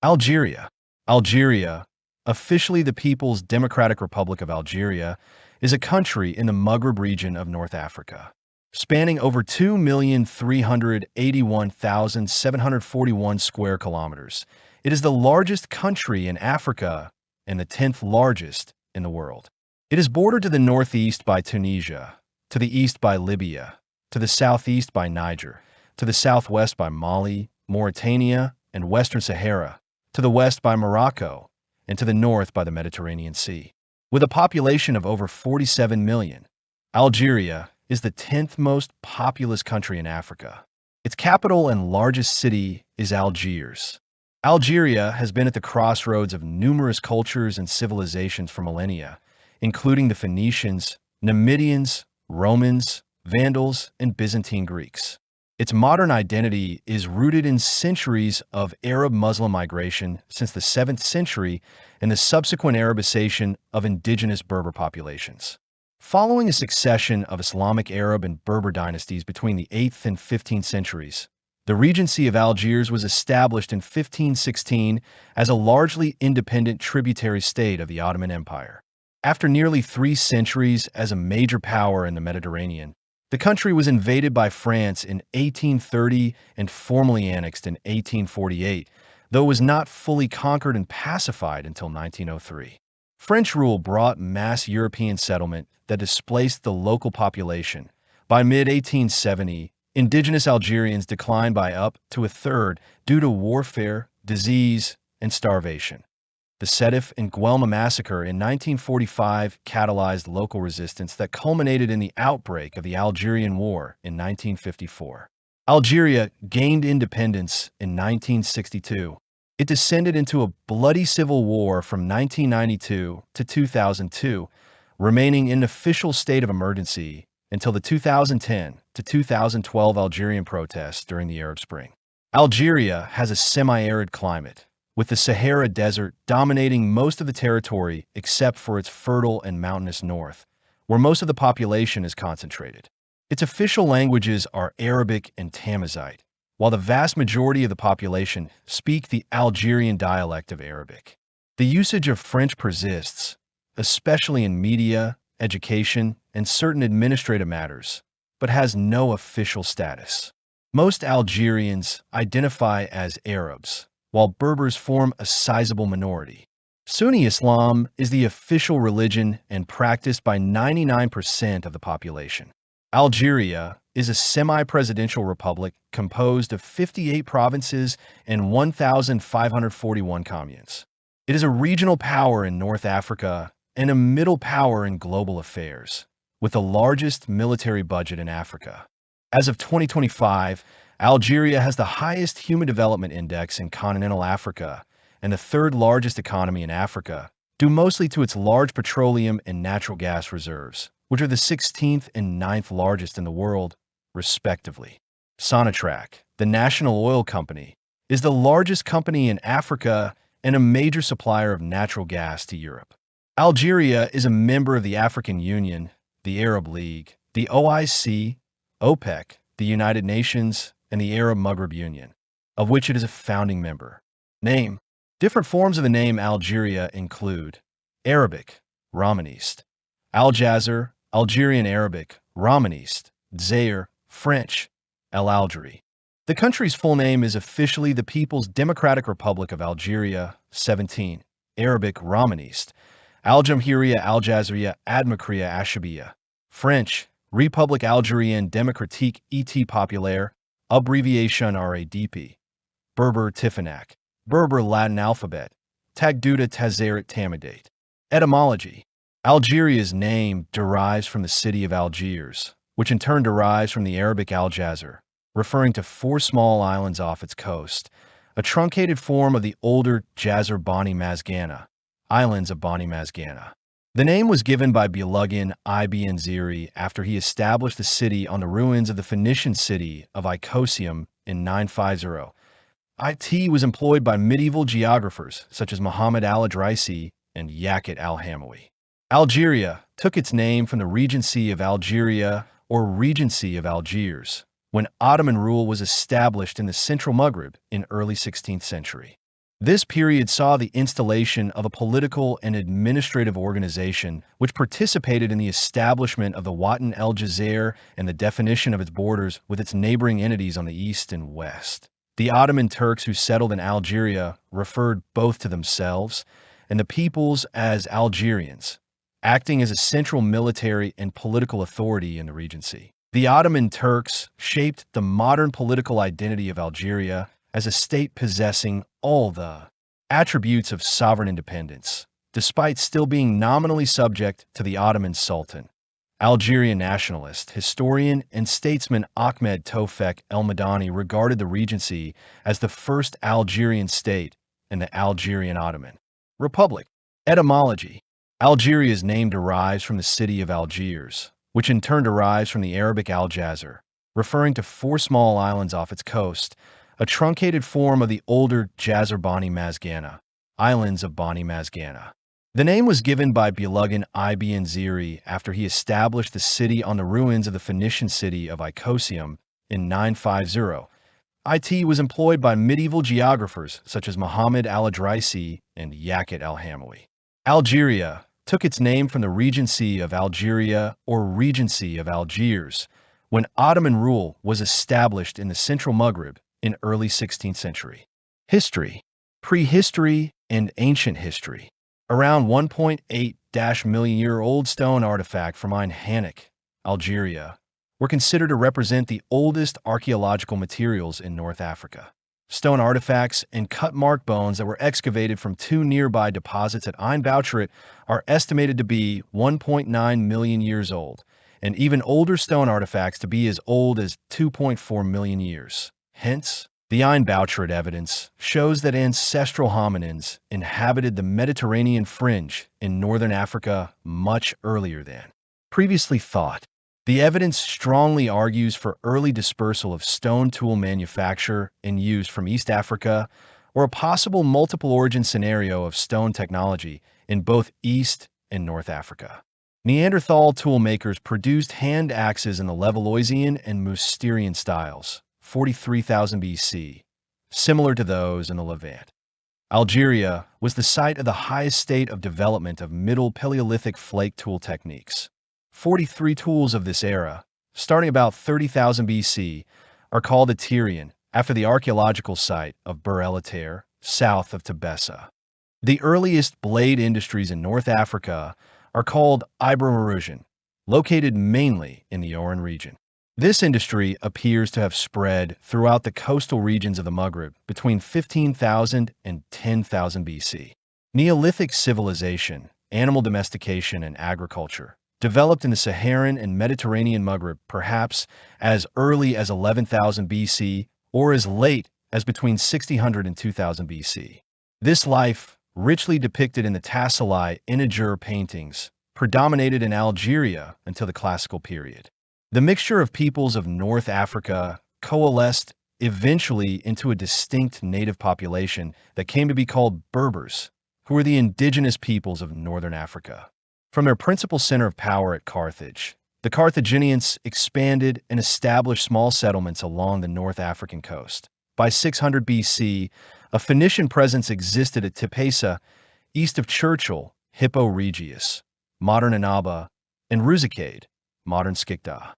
Algeria. Algeria, officially the People's Democratic Republic of Algeria, is a country in the Maghreb region of North Africa, spanning over 2,381,741 square kilometers. It is the largest country in Africa and the 10th largest in the world. It is bordered to the northeast by Tunisia, to the east by Libya, to the southeast by Niger, to the southwest by Mali, Mauritania, and Western Sahara, to the west by Morocco, and to the north by the Mediterranean Sea. With a population of over 47 million, Algeria is the 10th most populous country in Africa. Its capital and largest city is Algiers. Algeria has been at the crossroads of numerous cultures and civilizations for millennia, including the Phoenicians, Numidians, Romans, Vandals, and Byzantine Greeks. Its modern identity is rooted in centuries of Arab-Muslim migration since the 7th century and the subsequent Arabization of indigenous Berber populations. Following a succession of Islamic Arab and Berber dynasties between the 8th and 15th centuries, the Regency of Algiers was established in 1516 as a largely independent tributary state of the Ottoman Empire. After nearly 3 centuries as a major power in the Mediterranean, the country was invaded by France in 1830 and formally annexed in 1848, though it was not fully conquered and pacified until 1903. French rule brought mass European settlement that displaced the local population. By mid-1870, indigenous Algerians declined by up to a third due to warfare, disease, and starvation. The Sétif and Guelma massacre in 1945 catalyzed local resistance that culminated in the outbreak of the Algerian War in 1954. Algeria gained independence in 1962. It descended into a bloody civil war from 1992 to 2002, remaining in an official state of emergency until the 2010 to 2012 Algerian protests during the Arab Spring. Algeria has a semi-arid climate, with the Sahara Desert dominating most of the territory except for its fertile and mountainous north, where most of the population is concentrated. Its official languages are Arabic and Tamazight, while the vast majority of the population speak the Algerian dialect of Arabic. The usage of French persists, especially in media, education, and certain administrative matters, but has no official status. Most Algerians identify as Arabs, while Berbers form a sizable minority. Sunni Islam is the official religion and practiced by 99% of the population. Algeria is a semi-presidential republic composed of 58 provinces and 1,541 communes. It is a regional power in North Africa and a middle power in global affairs, with the largest military budget in Africa. As of 2025, Algeria has the highest Human Development Index in continental Africa and the 3rd largest economy in Africa, due mostly to its large petroleum and natural gas reserves, which are the 16th and 9th largest in the world, respectively. Sonatrach, the national oil company, is the largest company in Africa and a major supplier of natural gas to Europe. Algeria is a member of the African Union, the Arab League, the OIC, OPEC, the United Nations, and the Arab Maghreb Union, of which it is a founding member. Name. Different forms of the name Algeria include Arabic, Romaniste; Aljazer, Algerian Arabic, Romaniste; Zaire, French, El Algerie. The country's full name is officially the People's Democratic Republic of Algeria, 17, Arabic, Romaniste; Al-Jamhiriya Aljazeera Admakriya Ashabia; French, République Algérienne Démocratique et Populaire, abbreviation RADP; Berber Tifinagh; Berber Latin alphabet; Tagduta Tazarit Tamidate. Etymology. Algeria's name derives from the city of Algiers, which in turn derives from the Arabic Aljazer, referring to 4 small islands off its coast, a truncated form of the older Jazer Bani Mazghana, islands of Bani Mazghana. The name was given by Bulagan Ibn Ziri after he established the city on the ruins of the Phoenician city of Icosium in 950. It was employed by medieval geographers such as Muhammad al-Idrisi and Yaqut al-Hamawi. Algeria took its name from the Regency of Algeria or Regency of Algiers, when Ottoman rule was established in the central Maghreb in early 16th century. This period saw the installation of a political and administrative organization which participated in the establishment of the Watan El Jazair and the definition of its borders with its neighboring entities on the east and west. The Ottoman Turks who settled in Algeria referred both to themselves and the peoples as Algerians, acting as a central military and political authority in the Regency. The Ottoman Turks shaped the modern political identity of Algeria as a state possessing all the attributes of sovereign independence, despite still being nominally subject to the Ottoman Sultan. Algerian nationalist, historian, and statesman Ahmed Tofek El-Madani regarded the Regency as the first Algerian state and the Algerian Ottoman Republic. Etymology. Algeria's name derives from the city of Algiers, which in turn derives from the Arabic Al-Jazir, referring to 4 small islands off its coast, a truncated form of the older Jazir Bani Mazghana, islands of Bani Mazghana. The name was given by Bulagan ibn Ziri after he established the city on the ruins of the Phoenician city of Icosium in 950. It was employed by medieval geographers such as Muhammad al-Idrisi and Yaqut al-Hamawi. Algeria took its name from the Regency of Algeria or Regency of Algiers, when Ottoman rule was established in the central Maghreb in early 16th century. History. Prehistory and ancient history. Around 1.8-million-year-old stone artifact from Ain Hanok, Algeria, were considered to represent the oldest archaeological materials in North Africa. Stone artifacts and cut mark bones that were excavated from 2 nearby deposits at Ain Boucheret are estimated to be 1.9 million years old, and even older stone artifacts to be as old as 2.4 million years. Hence, the Ain Boucheret evidence shows that ancestral hominins inhabited the Mediterranean fringe in northern Africa much earlier than previously thought. The evidence strongly argues for early dispersal of stone tool manufacture and use from East Africa, or a possible multiple origin scenario of stone technology in both East and North Africa. Neanderthal tool makers produced hand axes in the Levalloisian and Mousterian styles, 43,000 BC, similar to those in the Levant. Algeria was the site of the highest state of development of Middle Paleolithic flake tool techniques. 43 tools of this era, starting about 30,000 BC, are called Aterian, after the archaeological site of Bur El Ater, south of Tebessa. The earliest blade industries in North Africa are called Ibero-Mauritian, located mainly in the Oran region. This industry appears to have spread throughout the coastal regions of the Maghreb between 15,000 and 10,000 BC. Neolithic civilization, animal domestication, and agriculture developed in the Saharan and Mediterranean Maghreb perhaps as early as 11,000 BC or as late as between 600 and 2000 BC. This life, richly depicted in the Tassili Inajar paintings, predominated in Algeria until the Classical period. The mixture of peoples of North Africa coalesced eventually into a distinct native population that came to be called Berbers, who were the indigenous peoples of northern Africa. From their principal center of power at Carthage, the Carthaginians expanded and established small settlements along the North African coast. By 600 BC, a Phoenician presence existed at Tipasa, east of Churchill, Hippo Regius, modern Annaba, and Ruzicade, modern Skikda.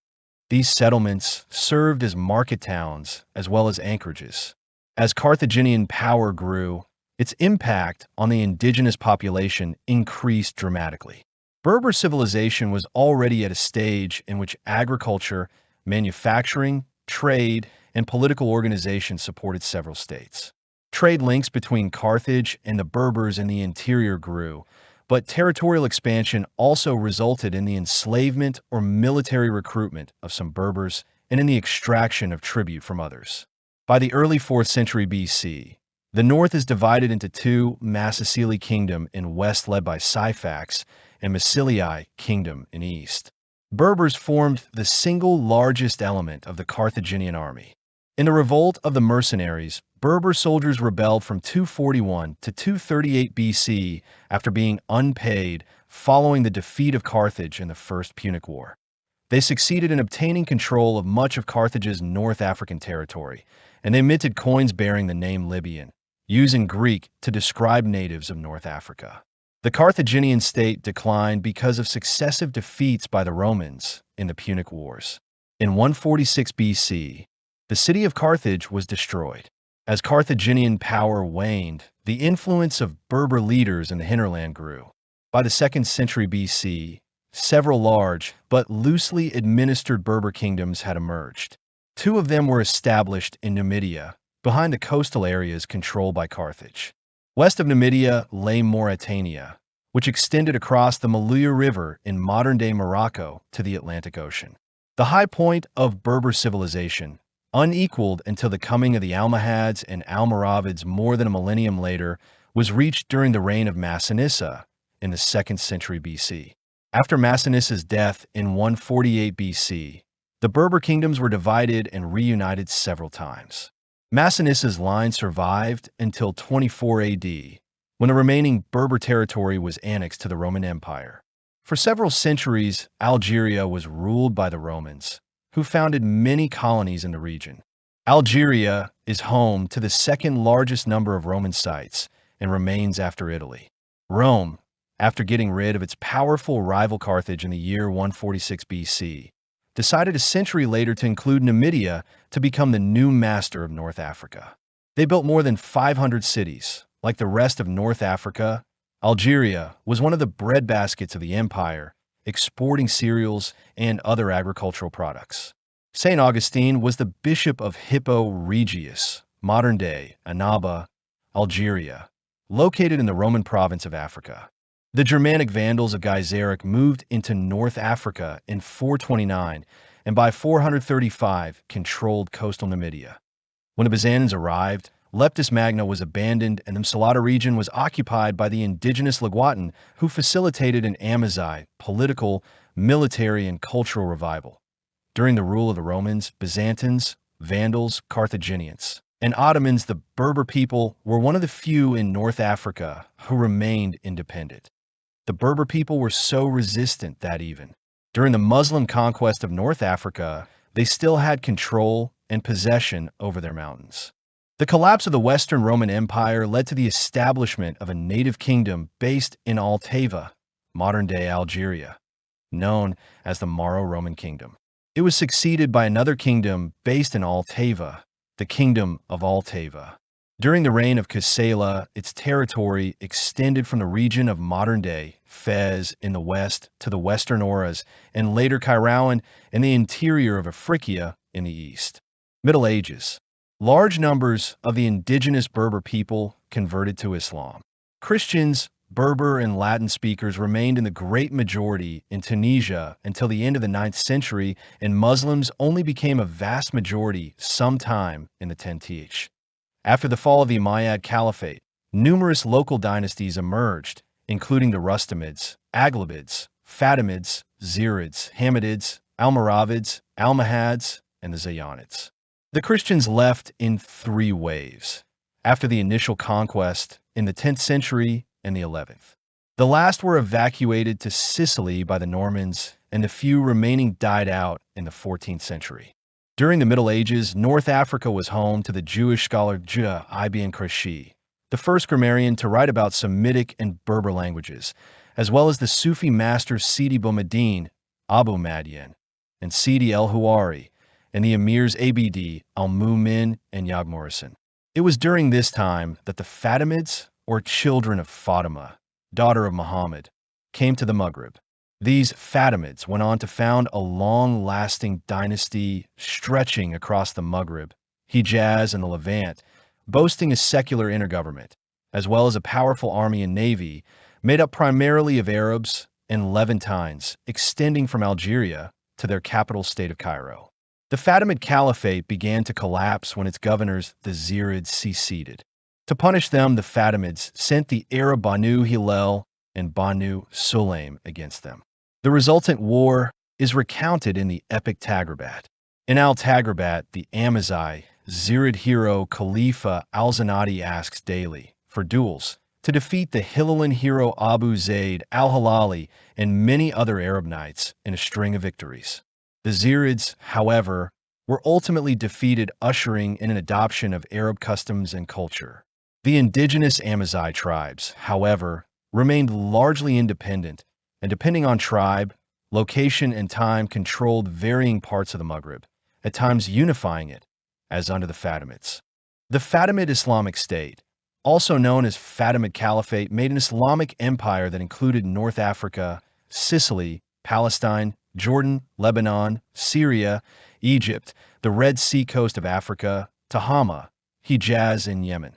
These settlements served as market towns as well as anchorages. As Carthaginian power grew, its impact on the indigenous population increased dramatically. Berber civilization was already at a stage in which agriculture, manufacturing, trade, and political organization supported several states. Trade links between Carthage and the Berbers in the interior grew, but territorial expansion also resulted in the enslavement or military recruitment of some Berbers and in the extraction of tribute from others. By the early 4th century BC, the north is divided into 2 Massicili Kingdom in west led by Syphax and Massiliae Kingdom in east. Berbers formed the single largest element of the Carthaginian army. In the revolt of the mercenaries, Berber soldiers rebelled from 241 to 238 BC after being unpaid following the defeat of Carthage in the First Punic War. They succeeded in obtaining control of much of Carthage's North African territory, and they minted coins bearing the name Libyan, using Greek to describe natives of North Africa. The Carthaginian state declined because of successive defeats by the Romans in the Punic Wars. In 146 BC, the city of Carthage was destroyed. As Carthaginian power waned, the influence of Berber leaders in the hinterland grew. By the 2nd century BC, several large but loosely administered Berber kingdoms had emerged. Two of them were established in Numidia, behind the coastal areas controlled by Carthage. West of Numidia lay Mauritania, which extended across the Maluya River in modern-day Morocco to the Atlantic Ocean. The high point of Berber civilization, unequaled until the coming of the Almohads and Almoravids more than a millennium later, was reached during the reign of Massinissa in the 2nd century BC. After Massinissa's death in 148 BC, the Berber kingdoms were divided and reunited several times. Massinissa's line survived until 24 AD, when the remaining Berber territory was annexed to the Roman Empire. For several centuries, Algeria was ruled by the Romans, who founded many colonies in the region. Algeria is home to the second largest number of Roman sites and remains after Italy. Rome, after getting rid of its powerful rival Carthage in the year 146 BC, decided a century later to include Numidia to become the new master of North Africa. They built more than 500 cities. Like the rest of North Africa, Algeria was one of the breadbaskets of the empire, exporting cereals and other agricultural products. St. Augustine was the bishop of Hippo Regius, modern-day Annaba, Algeria, located in the Roman province of Africa. The Germanic Vandals of Gaiseric moved into North Africa in 429 and by 435 controlled coastal Numidia. When the Byzantines arrived, Leptis Magna was abandoned and the Msalata region was occupied by the indigenous Leguatan, who facilitated an Amazigh political, military, and cultural revival. During the rule of the Romans, Byzantines, Vandals, Carthaginians, and Ottomans, the Berber people were one of the few in North Africa who remained independent. The Berber people were so resistant that even during the Muslim conquest of North Africa, they still had control and possession over their mountains. The collapse of the Western Roman Empire led to the establishment of a native kingdom based in Altava, modern-day Algeria, known as the Maro-Roman Kingdom. It was succeeded by another kingdom based in Altava, the Kingdom of Altava. During the reign of Kassala, its territory extended from the region of modern-day Fez in the west to the western Oras, and later Kairouan in the interior of Africa in the east. Middle Ages. Large numbers of the indigenous Berber people converted to Islam. Christians, Berber, and Latin speakers remained in the great majority in Tunisia until the end of the 9th century, and Muslims only became a vast majority sometime in the 10th. After the fall of the Umayyad Caliphate, numerous local dynasties emerged, including the Rustamids, Aghlabids, Fatimids, Zirids, Hamidids, Almoravids, Almohads, and the Zayyanids. The Christians left in 3 waves, after the initial conquest in the 10th century and the 11th. The last were evacuated to Sicily by the Normans, and the few remaining died out in the 14th century. During the Middle Ages, North Africa was home to the Jewish scholar Ibn Krashi, the first grammarian to write about Semitic and Berber languages, as well as the Sufi masters Sidi Boumediene, Abu Madian, and Sidi el-Huari, and the emirs Abd al-Mu'min and Yag Morrison. It was during this time that the Fatimids, or children of Fatima, daughter of Muhammad, came to the Maghreb. These Fatimids went on to found a long-lasting dynasty stretching across the Maghreb, Hijaz, and the Levant, boasting a secular intergovernment, as well as a powerful army and navy made up primarily of Arabs and Levantines, extending from Algeria to their capital state of Cairo. The Fatimid Caliphate began to collapse when its governors, the Zirids, seceded. To punish them, the Fatimids sent the Arab Banu Hilal and Banu Sulaim against them. The resultant war is recounted in the epic Tagrabat. In Al-Tagrabat, the Amazigh, Zirid hero Khalifa al-Zanati asks daily for duels to defeat the Hilalan hero Abu Zayd al-Hilali and many other Arab knights in a string of victories. The Zirids, however, were ultimately defeated, ushering in an adoption of Arab customs and culture. The indigenous Amazigh tribes, however, remained largely independent and, depending on tribe, location, and time, controlled varying parts of the Maghreb, at times unifying it, as under the Fatimids. The Fatimid Islamic State, also known as Fatimid Caliphate, made an Islamic empire that included North Africa, Sicily, Palestine, Jordan, Lebanon, Syria, Egypt, the Red Sea coast of Africa, Tahama, Hijaz, and Yemen.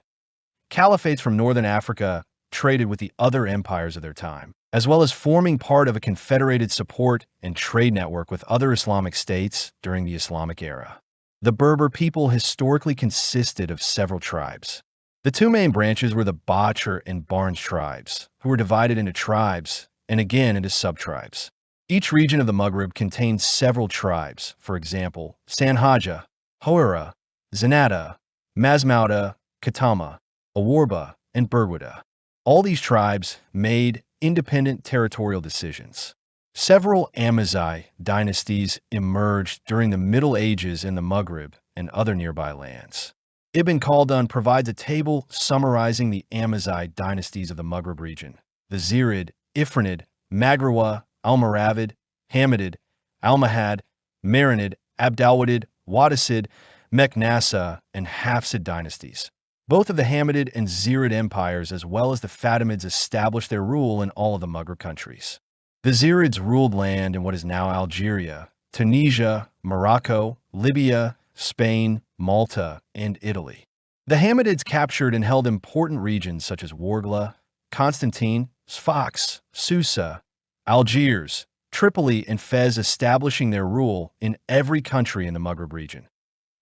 Caliphates from northern Africa traded with the other empires of their time, as well as forming part of a confederated support and trade network with other Islamic states during the Islamic era. The Berber people historically consisted of several tribes. The two main branches were the Bachr and Barnes tribes, who were divided into tribes and again into subtribes. Each region of the Maghreb contained several tribes, for example, Sanhaja, Hawara, Zenata, Masmouda, Katama, Awarba, and Berwada. All these tribes made independent territorial decisions. Several Amazigh dynasties emerged during the Middle Ages in the Maghreb and other nearby lands. Ibn Khaldun provides a table summarizing the Amazigh dynasties of the Maghreb region: the Zirid, Ifrinid, Maghrawa, Almoravid, Hamidid, Almohad, Marinid, Abdalwadid, Waddasid, Meknasa, and Hafsid dynasties. Both of the Hamidid and Zirid empires, as well as the Fatimids, established their rule in all of the Maghreb countries. The Zirids ruled land in what is now Algeria, Tunisia, Morocco, Libya, Spain, Malta, and Italy. The Hamidids captured and held important regions such as Wargla, Constantine, Sfax, Susa, Algiers, Tripoli, and Fez, establishing their rule in every country in the Maghreb region.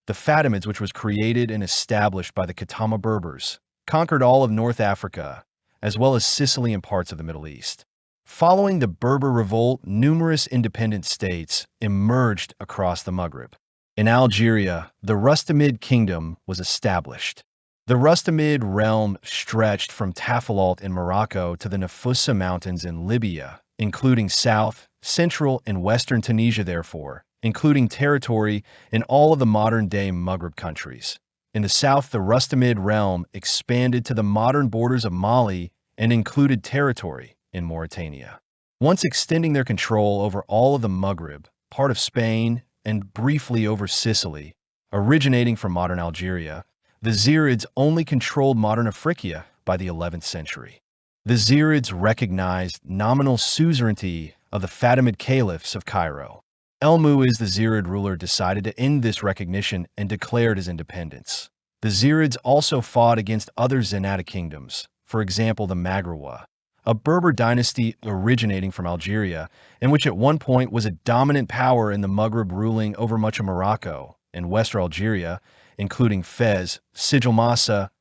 The Fatimids, which was created and established by the Katama Berbers, conquered all of North Africa, as well as Sicily and parts of the Middle East. Following the Berber revolt, numerous independent states emerged across the Maghreb. In Algeria, the Rustamid kingdom was established. The Rustamid realm stretched from Tafilalt in Morocco to the Nafusa Mountains in Libya, including south, central, and western Tunisia, therefore, including territory in all of the modern-day Maghreb countries. In the south, the Rustamid realm expanded to the modern borders of Mali and included territory in Mauritania. Once extending their control over all of the Maghreb, part of Spain, and briefly over Sicily, originating from modern Algeria, the Zirids only controlled modern Africa by the 11th century. The Zirids recognized nominal suzerainty of the Fatimid caliphs of Cairo. El-Mu'iz, the Zirid ruler, decided to end this recognition and declared his independence. The Zirids also fought against other Zenata kingdoms, for example the Maghrawa, a Berber dynasty originating from Algeria, and which at one point was a dominant power in the Maghreb, ruling over much of Morocco and Western Algeria, including Fez, Sijil Massa,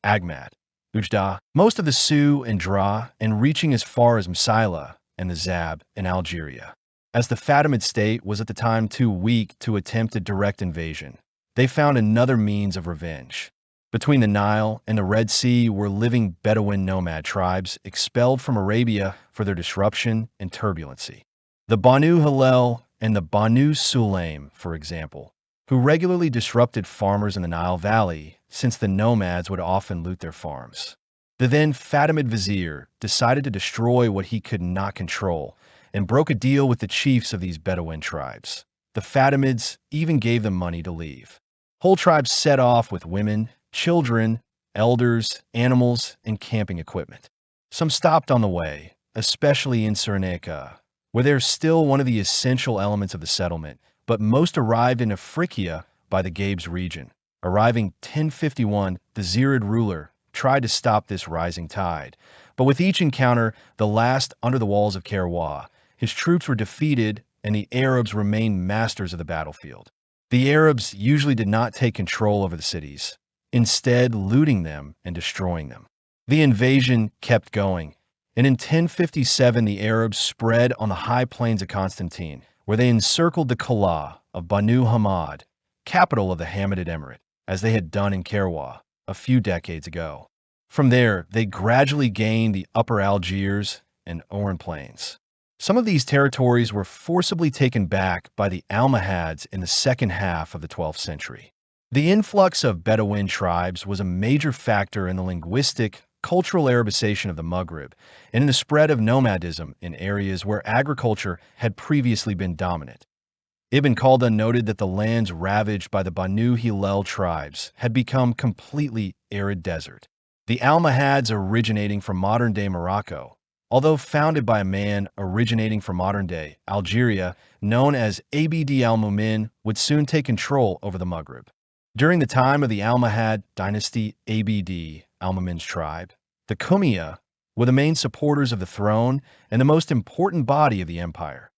Agmat, Oujda, most of the Sioux and Dra, and reaching as far as Msaila and the Zab in Algeria. As the Fatimid state was at the time too weak to attempt a direct invasion, they found another means of revenge. Between the Nile and the Red Sea were living Bedouin nomad tribes expelled from Arabia for their disruption and turbulency. The Banu Hillel and the Banu Sulaim, for example, who regularly disrupted farmers in the Nile Valley since the nomads would often loot their farms. The then Fatimid vizier decided to destroy what he could not control and broke a deal with the chiefs of these Bedouin tribes. The Fatimids even gave them money to leave. Whole tribes set off with women, children, elders, animals, and camping equipment. Some stopped on the way, especially in Cyrenaica, where they're still one of the essential elements of the settlement, but most arrived in Africa by the Gabes region. Arriving 1051, the Zirid ruler tried to stop this rising tide, but with each encounter, the last under the walls of Kairouan, his troops were defeated and the Arabs remained masters of the battlefield. The Arabs usually did not take control over the cities, instead looting them and destroying them. The invasion kept going, and in 1057 the Arabs spread on the high plains of Constantine, where they encircled the Qala of Banu Hamad, capital of the Hamidid Emirate, as they had done in Kairouan a few decades ago. From there, they gradually gained the upper Algiers and Oran plains. Some of these territories were forcibly taken back by the Almohads in the second half of the 12th century. The influx of Bedouin tribes was a major factor in the linguistic, cultural Arabization of the Maghreb and in the spread of nomadism in areas where agriculture had previously been dominant. Ibn Khaldun noted that the lands ravaged by the Banu Hillel tribes had become completely arid desert. The Almohads originating from modern-day Morocco, although founded by a man originating from modern-day Algeria known as Abd al-Mumin, would soon take control over the Maghreb. During the time of the Almohad dynasty, Abd al-Mumin's tribe, the Kumiya, were the main supporters of the throne and the most important body of the empire.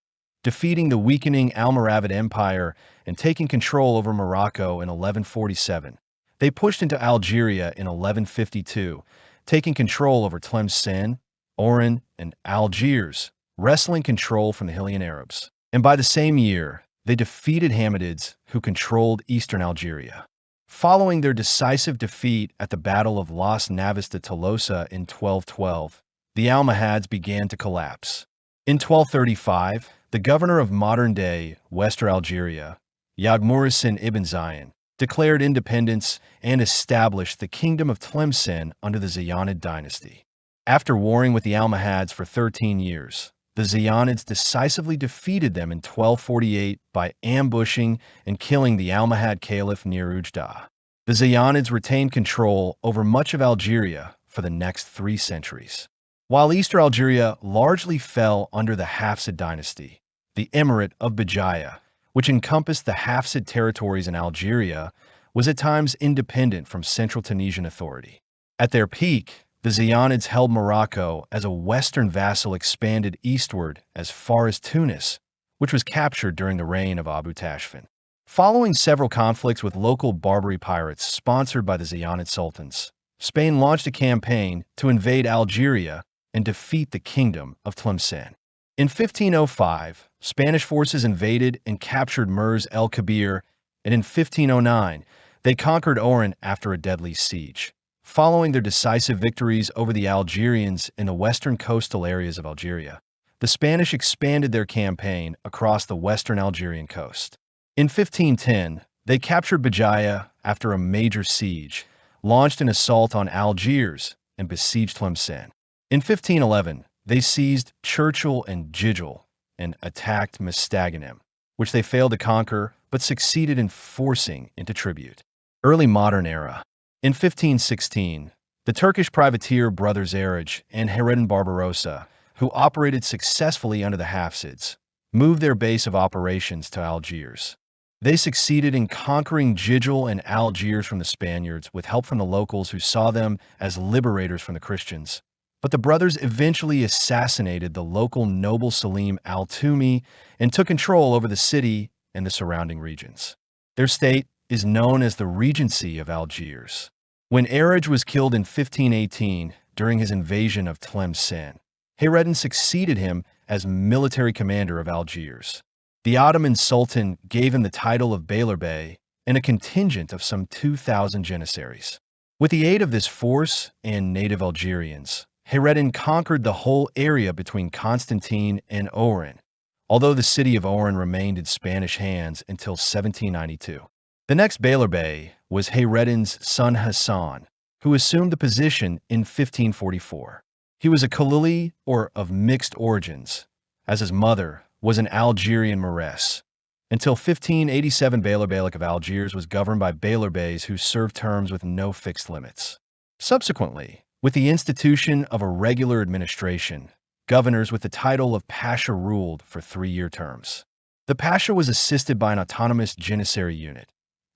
Defeating the weakening Almoravid Empire and taking control over Morocco in 1147, they pushed into Algeria in 1152, taking control over Tlemcen, Oran, and Algiers, wresting control from the Hillian Arabs. And by the same year, they defeated Hamidids, who controlled eastern Algeria. Following their decisive defeat at the Battle of Las Navas de Tolosa in 1212, the Almohads began to collapse. In 1235, the governor of modern-day Western Algeria, Yagmurisin ibn Zion, declared independence and established the Kingdom of Tlemcen under the Zayyanid dynasty. After warring with the Almohads for 13 years, the Zayanids decisively defeated them in 1248 by ambushing and killing the Almohad Caliph near Oujda. The Zayanids retained control over much of Algeria for the next 3 centuries. While Eastern Algeria largely fell under the Hafsid dynasty, the Emirate of Béjaïa, which encompassed the Hafsid territories in Algeria, was at times independent from central Tunisian authority. At their peak, the Zayanids held Morocco as a western vassal expanded eastward as far as Tunis, which was captured during the reign of Abu Tashfin. Following several conflicts with local Barbary pirates sponsored by the Zayanid sultans, Spain launched a campaign to invade Algeria and defeat the Kingdom of Tlemcen. In 1505, Spanish forces invaded and captured Mers el-Kabir, and in 1509, they conquered Oran after a deadly siege. Following their decisive victories over the Algerians in the western coastal areas of Algeria, the Spanish expanded their campaign across the western Algerian coast. In 1510, they captured Béjaïa after a major siege, launched an assault on Algiers, and besieged Tlemcen. In 1511, they seized Churchill and Jijil and attacked Mestaganem, which they failed to conquer but succeeded in forcing into tribute. Early modern era. In 1516, the Turkish privateer brothers Eraj and Hayreddin Barbarossa, who operated successfully under the Hafsids, moved their base of operations to Algiers. They succeeded in conquering Jijil and Algiers from the Spaniards with help from the locals who saw them as liberators from the Christians. But the brothers eventually assassinated the local noble Salim al-Tumi and took control over the city and the surrounding regions. Their state is known as the Regency of Algiers. When Eraj was killed in 1518 during his invasion of Tlemcen, Hayreddin succeeded him as military commander of Algiers. The Ottoman Sultan gave him the title of Beylerbey and a contingent of some 2,000 janissaries. With the aid of this force and native Algerians, Hayreddin conquered the whole area between Constantine and Oran, although the city of Oran remained in Spanish hands until 1792. The next Beylerbey was Hayreddin's son Hassan, who assumed the position in 1544. He was a Khalili, or of mixed origins, as his mother was an Algerian Marès. Until 1587, Beylerbeylik of Algiers was governed by Beylerbeys who served terms with no fixed limits. Subsequently, with the institution of a regular administration, governors with the title of Pasha ruled for 3-year terms. The Pasha was assisted by an autonomous janissary unit,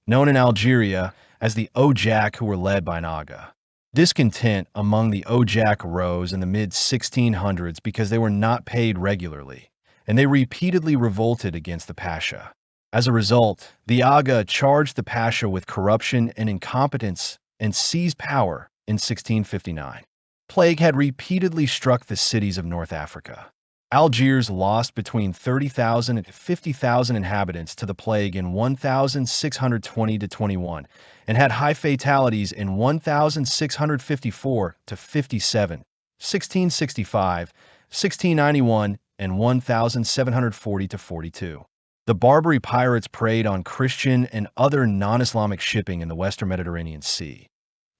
known in Algeria as the Ojak, who were led by an Aga. Discontent among the Ojak rose in the mid-1600s because they were not paid regularly, and they repeatedly revolted against the Pasha. As a result, the Aga charged the Pasha with corruption and incompetence and seized power in 1659. Plague had repeatedly struck the cities of North Africa. Algiers lost between 30,000 and 50,000 inhabitants to the plague in 1620-21 and had high fatalities in 1654-57, 1665, 1691, and 1740-42. The Barbary pirates preyed on Christian and other non-Islamic shipping in the Western Mediterranean Sea.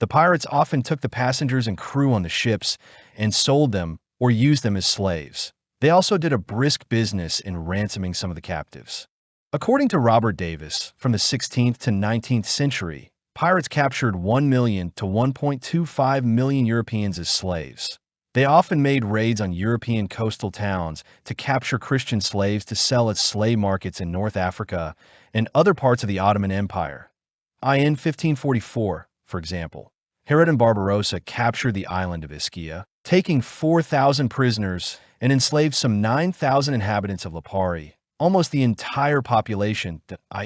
The pirates often took the passengers and crew on the ships and sold them or used them as slaves. They also did a brisk business in ransoming some of the captives. According to Robert Davis, from the 16th to 19th century, pirates captured 1 million to 1.25 million Europeans as slaves. They often made raids on European coastal towns to capture Christian slaves to sell at slave markets in North Africa and other parts of the Ottoman Empire. In 1544, for example, Herod and Barbarossa captured the island of Ischia, taking 4,000 prisoners and enslaved some 9,000 inhabitants of Lipari, almost the entire population.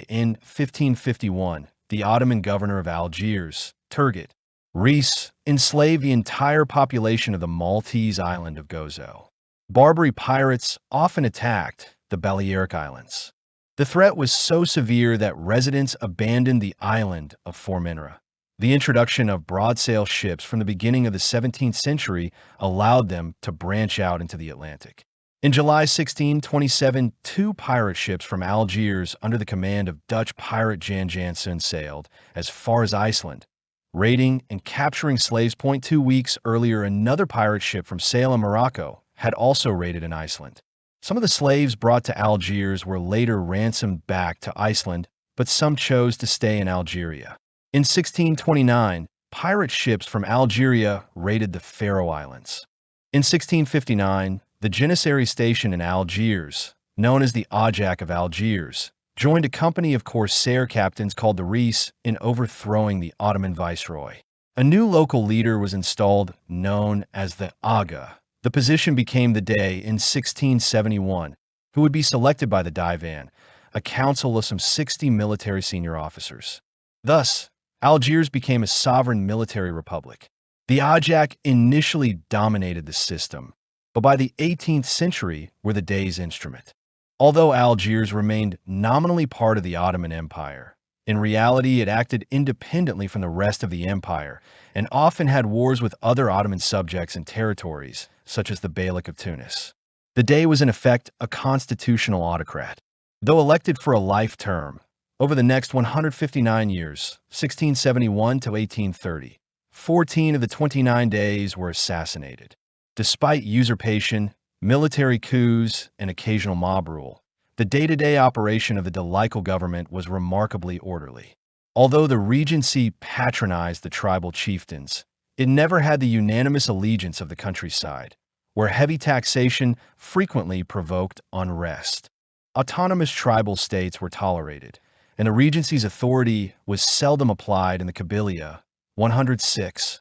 In 1551, the Ottoman governor of Algiers, Turgut Reis, enslaved the entire population of the Maltese island of Gozo. Barbary pirates often attacked the Balearic Islands. The threat was so severe that residents abandoned the island of Formentera. The introduction of broadsail ships from the beginning of the 17th century allowed them to branch out into the Atlantic. In July 1627, 2 pirate ships from Algiers under the command of Dutch pirate Jan Janssen sailed as far as Iceland, raiding and capturing slaves. 2 weeks earlier, another pirate ship from Salem, Morocco, had also raided in Iceland. Some of the slaves brought to Algiers were later ransomed back to Iceland, but some chose to stay in Algeria. In 1629, pirate ships from Algeria raided the Faroe Islands. In 1659, the Janissary station in Algiers, known as the Ajak of Algiers, joined a company of corsair captains called the Reis in overthrowing the Ottoman viceroy. A new local leader was installed, known as the Aga. The position became the Dey in 1671, who would be selected by the Divan, a council of some 60 military senior officers. Thus, Algiers became a sovereign military republic. The Ajak initially dominated the system, but by the 18th century were the Dey's instrument. Although Algiers remained nominally part of the Ottoman Empire, in reality it acted independently from the rest of the empire and often had wars with other Ottoman subjects and territories, such as the Beylik of Tunis. The Dey was in effect a constitutional autocrat. Though elected for a life term, over the next 159 years, 1671 to 1830, 14 of the 29 Deys were assassinated. Despite usurpation, military coups, and occasional mob rule, the day-to-day operation of the Delikal government was remarkably orderly. Although the Regency patronized the tribal chieftains, it never had the unanimous allegiance of the countryside, where heavy taxation frequently provoked unrest. Autonomous tribal states were tolerated, and the Regency's authority was seldom applied in the Kabylia, 106.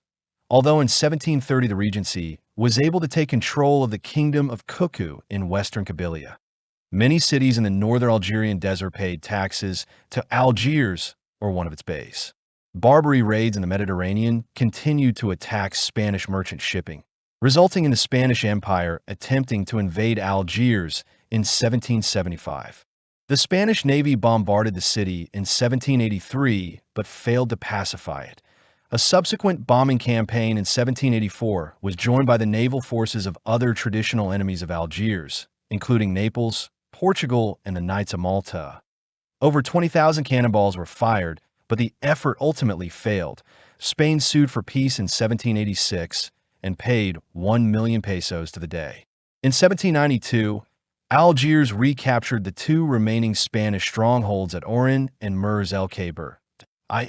Although in 1730 the Regency was able to take control of the Kingdom of Kuku in western Kabylia. Many cities in the northern Algerian desert paid taxes to Algiers or one of its bays. Barbary raids in the Mediterranean continued to attack Spanish merchant shipping, resulting in the Spanish Empire attempting to invade Algiers in 1775. The Spanish Navy bombarded the city in 1783 but failed to pacify it. A subsequent bombing campaign in 1784 was joined by the naval forces of other traditional enemies of Algiers, including Naples, Portugal, and the Knights of Malta. Over 20,000 cannonballs were fired, but the effort ultimately failed. Spain sued for peace in 1786 and paid 1 million pesos to the Dey. In 1792, Algiers recaptured the 2 remaining Spanish strongholds at Oran and Mers el Khaber.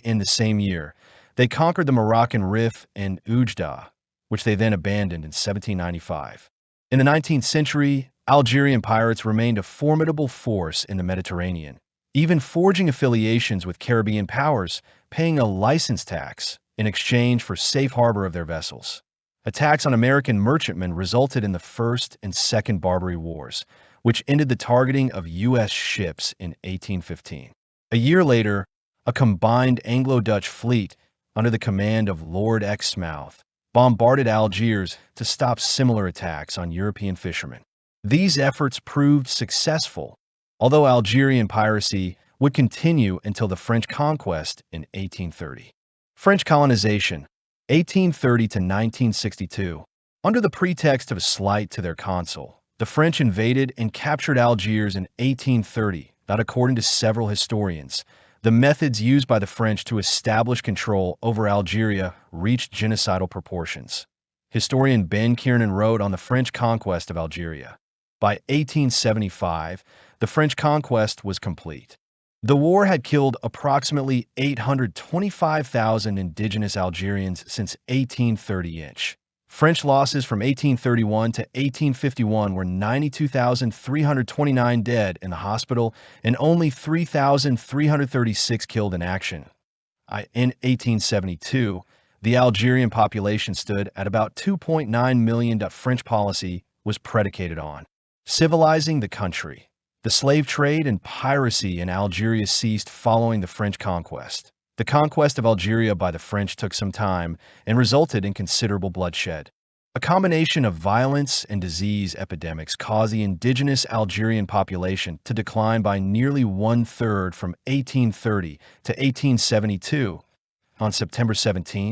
In the same year, they conquered the Moroccan Rif and Oujda, which they then abandoned in 1795. In the 19th century, Algerian pirates remained a formidable force in the Mediterranean, even forging affiliations with Caribbean powers, paying a license tax in exchange for safe harbor of their vessels. Attacks on American merchantmen resulted in the First and Second Barbary Wars, which ended the targeting of U.S. ships in 1815. A year later, a combined Anglo-Dutch fleet under the command of Lord Exmouth, bombarded Algiers to stop similar attacks on European fishermen. These efforts proved successful, although Algerian piracy would continue until the French conquest in 1830. French colonization, 1830 to 1962. Under the pretext of a slight to their consul, the French invaded and captured Algiers in 1830, that according to several historians, the methods used by the French to establish control over Algeria reached genocidal proportions. Historian Ben Kiernan wrote on the French conquest of Algeria. By 1875, the French conquest was complete. The war had killed approximately 825,000 indigenous Algerians since 1830-ish. French losses from 1831 to 1851 were 92,329 dead in the hospital and only 3,336 killed in action. In 1872, the Algerian population stood at about 2.9 million. French policy was predicated on civilizing the country. The slave trade and piracy in Algeria ceased following the French conquest. The conquest of Algeria by the French took some time and resulted in considerable bloodshed. A combination of violence and disease epidemics caused the indigenous Algerian population to decline by nearly one-third from 1830 to 1872. On September 17,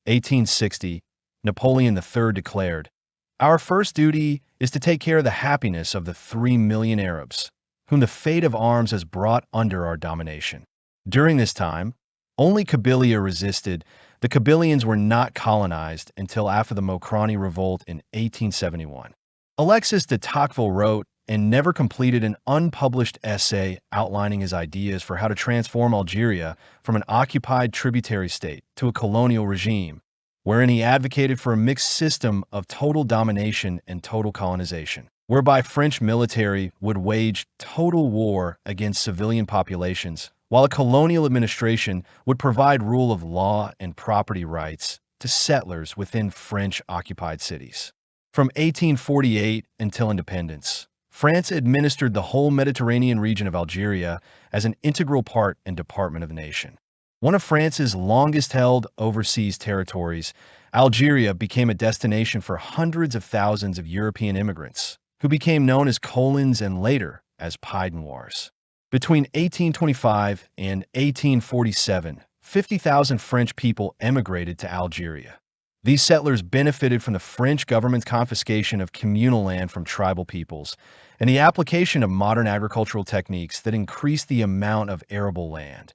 1860, Napoleon III declared, "Our first duty is to take care of the happiness of the 3 million Arabs, whom the fate of arms has brought under our domination." During this time, only Kabylia resisted. The Kabylians were not colonized until after the Mokrani Revolt in 1871. Alexis de Tocqueville wrote and never completed an unpublished essay outlining his ideas for how to transform Algeria from an occupied tributary state to a colonial regime, wherein he advocated for a mixed system of total domination and total colonization, whereby French military would wage total war against civilian populations, while a colonial administration would provide rule of law and property rights to settlers within French-occupied cities. From 1848 until independence, France administered the whole Mediterranean region of Algeria as an integral part and department of the nation. One of France's longest-held overseas territories, Algeria became a destination for hundreds of thousands of European immigrants, who became known as colons and later as Pied Noirs. Between 1825 and 1847, 50,000 French people emigrated to Algeria. These settlers benefited from the French government's confiscation of communal land from tribal peoples and the application of modern agricultural techniques that increased the amount of arable land.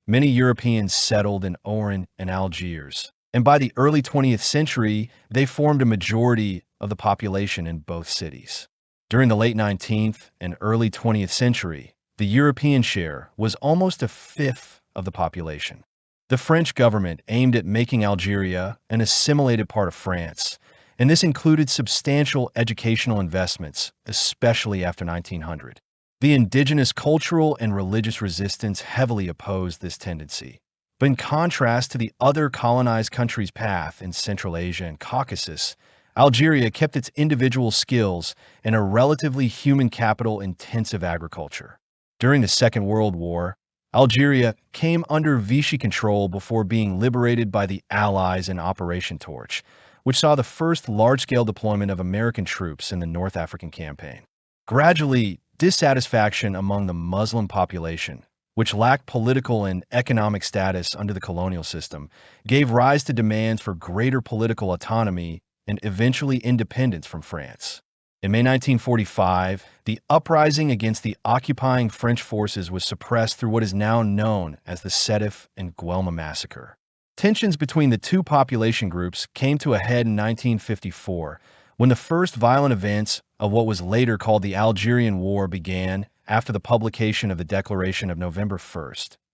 Many Europeans settled in Oran and Algiers, and by the early 20th century, they formed a majority of the population in both cities. During the late 19th and early 20th century, the European share was almost a fifth of the population. The French government aimed at making Algeria an assimilated part of France, and this included substantial educational investments, especially after 1900. The indigenous cultural and religious resistance heavily opposed this tendency. But in contrast to the other colonized countries' path in Central Asia and Caucasus, Algeria kept its individual skills and a relatively human capital-intensive agriculture. During the Second World War, Algeria came under Vichy control before being liberated by the Allies in Operation Torch, which saw the first large-scale deployment of American troops in the North African campaign. Gradually, dissatisfaction among the Muslim population, which lacked political and economic status under the colonial system, gave rise to demands for greater political autonomy and eventually independence from France. In May 1945, the uprising against the occupying French forces was suppressed through what is now known as the Sétif and Guelma massacre. Tensions between the two population groups came to a head in 1954, when the first violent events of what was later called the Algerian War began after the publication of the Declaration of November 1,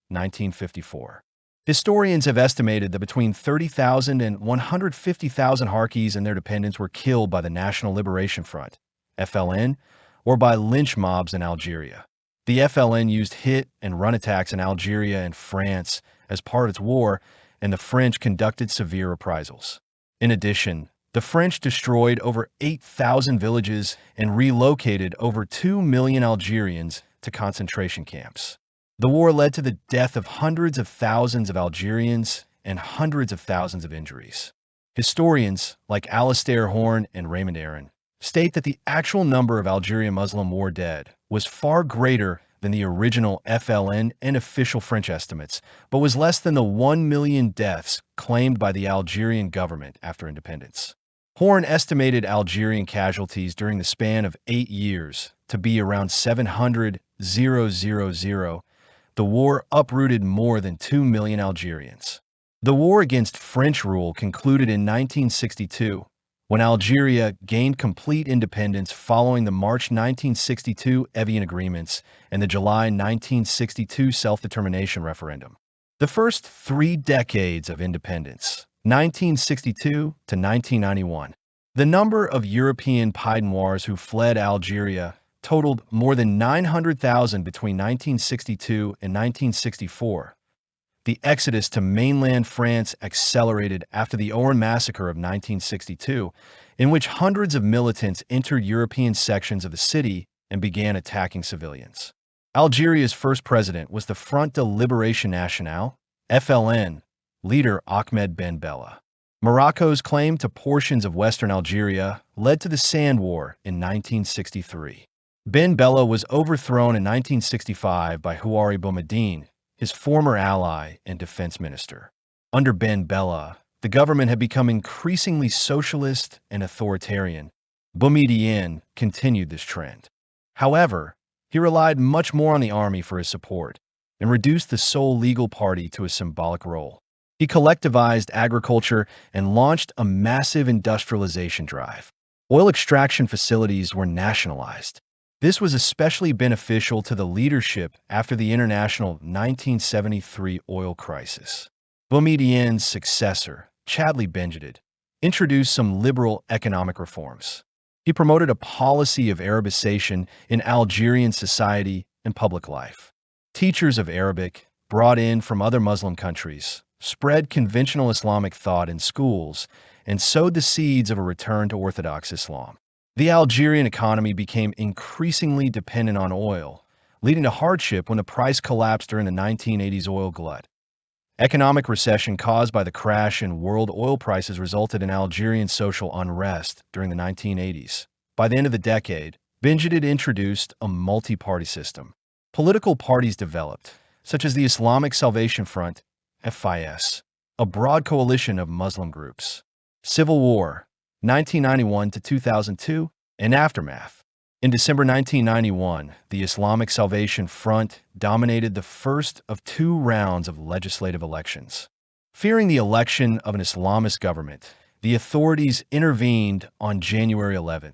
1954. Historians have estimated that between 30,000 and 150,000 Harkis and their dependents were killed by the National Liberation Front, FLN, or by lynch mobs in Algeria. The FLN used hit and run attacks in Algeria and France as part of its war, and the French conducted severe reprisals. In addition, the French destroyed over 8,000 villages and relocated over 2 million Algerians to concentration camps. The war led to the death of hundreds of thousands of Algerians and hundreds of thousands of injuries. Historians like Alastair Horn and Raymond Aron state that the actual number of Algerian Muslim war dead was far greater than the original FLN and official French estimates, but was less than the 1 million deaths claimed by the Algerian government after independence. Horn estimated Algerian casualties during the span of 8 years to be around 700 the war uprooted more than 2 million Algerians. The war against French rule concluded in 1962, when Algeria gained complete independence following the March 1962 Evian Agreements and the July 1962 self-determination referendum. The first 3 decades of independence, 1962 to 1991. The number of European Pied Noirs who fled Algeria totaled more than 900,000 between 1962 and 1964. The exodus to mainland France accelerated after the Oran massacre of 1962, in which hundreds of militants entered European sections of the city and began attacking civilians. Algeria's first president was the Front de Libération Nationale, FLN, leader Ahmed Ben Bella. Morocco's claim to portions of western Algeria led to the Sand War in 1963. Ben Bella was overthrown in 1965 by Houari Boumediene, his former ally and defense minister. Under Ben Bella, the government had become increasingly socialist and authoritarian. Boumediene continued this trend. However, he relied much more on the army for his support and reduced the sole legal party to a symbolic role. He collectivized agriculture and launched a massive industrialization drive. Oil extraction facilities were nationalized. This was especially beneficial to the leadership after the international 1973 oil crisis. Boumediene's successor, Chadli Bendjedid, introduced some liberal economic reforms. He promoted a policy of Arabization in Algerian society and public life. Teachers of Arabic, brought in from other Muslim countries, spread conventional Islamic thought in schools and sowed the seeds of a return to Orthodox Islam. The Algerian economy became increasingly dependent on oil, leading to hardship when the price collapsed during the 1980s oil glut. Economic recession caused by the crash in world oil prices resulted in Algerian social unrest during the 1980s. By the end of the decade, Bendjedid introduced a multi-party system. Political parties developed, such as the Islamic Salvation Front, FIS, a broad coalition of Muslim groups. Civil War, 1991 to 2002, and aftermath. In December 1991, the Islamic Salvation Front dominated the first of 2 rounds of legislative elections. Fearing the election of an Islamist government, the authorities intervened on January 11,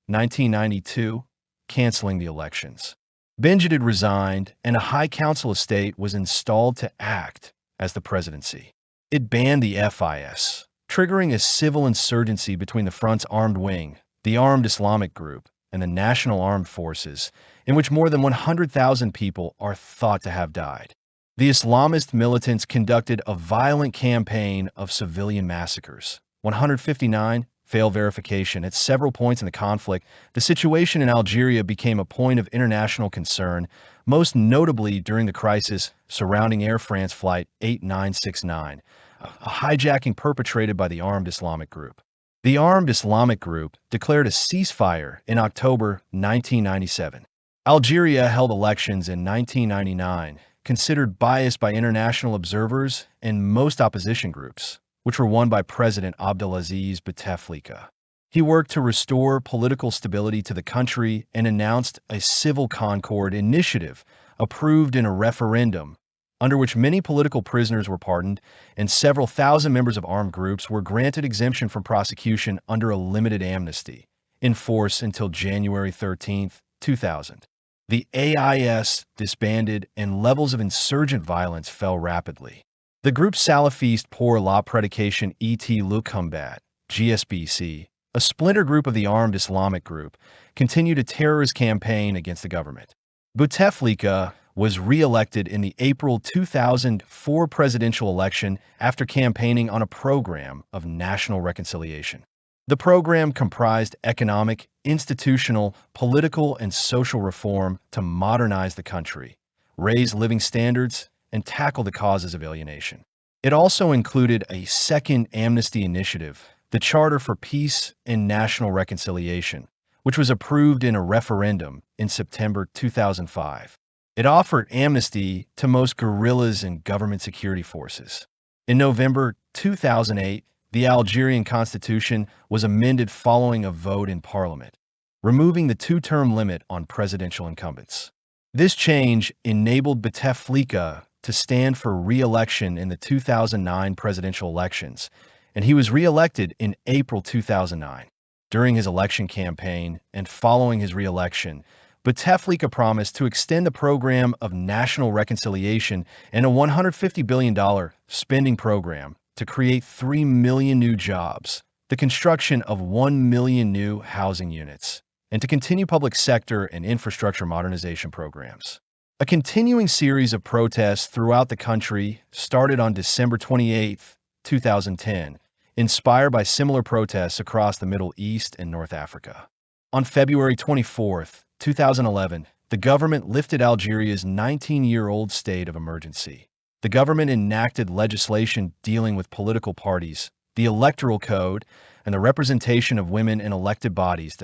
1992, canceling the elections. Bendjedid resigned, and a High Council estate was installed to act as the presidency. It banned the FIS, triggering a civil insurgency between the front's armed wing, the Armed Islamic Group, and the National Armed Forces, in which more than 100,000 people are thought to have died. The Islamist militants conducted a violent campaign of civilian massacres. 159 failed verification. At several points in the conflict, the situation in Algeria became a point of international concern, most notably during the crisis surrounding Air France Flight 8969, a hijacking perpetrated by the Armed Islamic Group. The Armed Islamic Group declared a ceasefire in October 1997. Algeria held elections in 1999, considered biased by international observers and most opposition groups, which were won by President Abdelaziz Bouteflika. He worked to restore political stability to the country and announced a civil concord initiative approved in a referendum, under which many political prisoners were pardoned and several thousand members of armed groups were granted exemption from prosecution under a limited amnesty, in force until January 13, 2000. The AIS disbanded and levels of insurgent violence fell rapidly. The group Salafiste pour la Prédication et le Combat, GSBC, a splinter group of the Armed Islamic Group, continued a terrorist campaign against the government. Bouteflika was re-elected in the April 2004 presidential election after campaigning on a program of national reconciliation. The program comprised economic, institutional, political, and social reform to modernize the country, raise living standards, and tackle the causes of alienation. It also included a second amnesty initiative, the Charter for Peace and National Reconciliation, which was approved in a referendum in September 2005. It offered amnesty to most guerrillas and government security forces. In November 2008, the Algerian constitution was amended following a vote in parliament, removing the 2-term limit on presidential incumbents. This change enabled Bouteflika to stand for re-election in the 2009 presidential elections, and he was re-elected in April 2009. During his election campaign and following his re-election, Bouteflika promised to extend the program of national reconciliation and a $150 billion spending program to create 3 million new jobs, the construction of 1 million new housing units, and to continue public sector and infrastructure modernization programs. A continuing series of protests throughout the country started on December 28, 2010, inspired by similar protests across the Middle East and North Africa. On February 24, 2011, the government lifted Algeria's 19-year-old state of emergency. The government enacted legislation dealing with political parties, the electoral code, and the representation of women in elected bodies.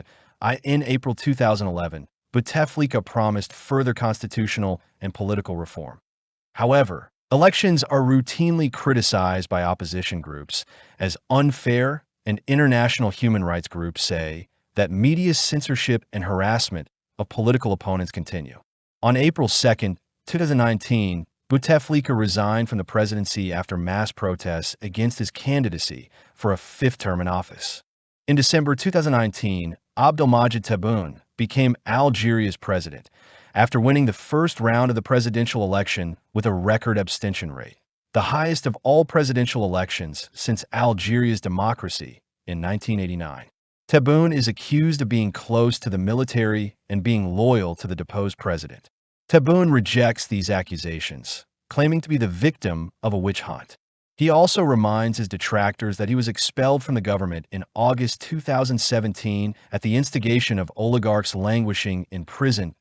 In April 2011, Bouteflika promised further constitutional and political reform. However, elections are routinely criticized by opposition groups as unfair, and international human rights groups say that media censorship and harassment of political opponents continue. On April 2, 2019, Bouteflika resigned from the presidency after mass protests against his candidacy for a fifth term in office. In December 2019, Abdelmadjid Tebboune became Algeria's president after winning the first round of the presidential election with a record abstention rate, the highest of all presidential elections since Algeria's democracy in 1989. Tebboune is accused of being close to the military and being loyal to the deposed president. Tebboune rejects these accusations, claiming to be the victim of a witch hunt. He also reminds his detractors that he was expelled from the government in August 2017 at the instigation of oligarchs languishing in prison.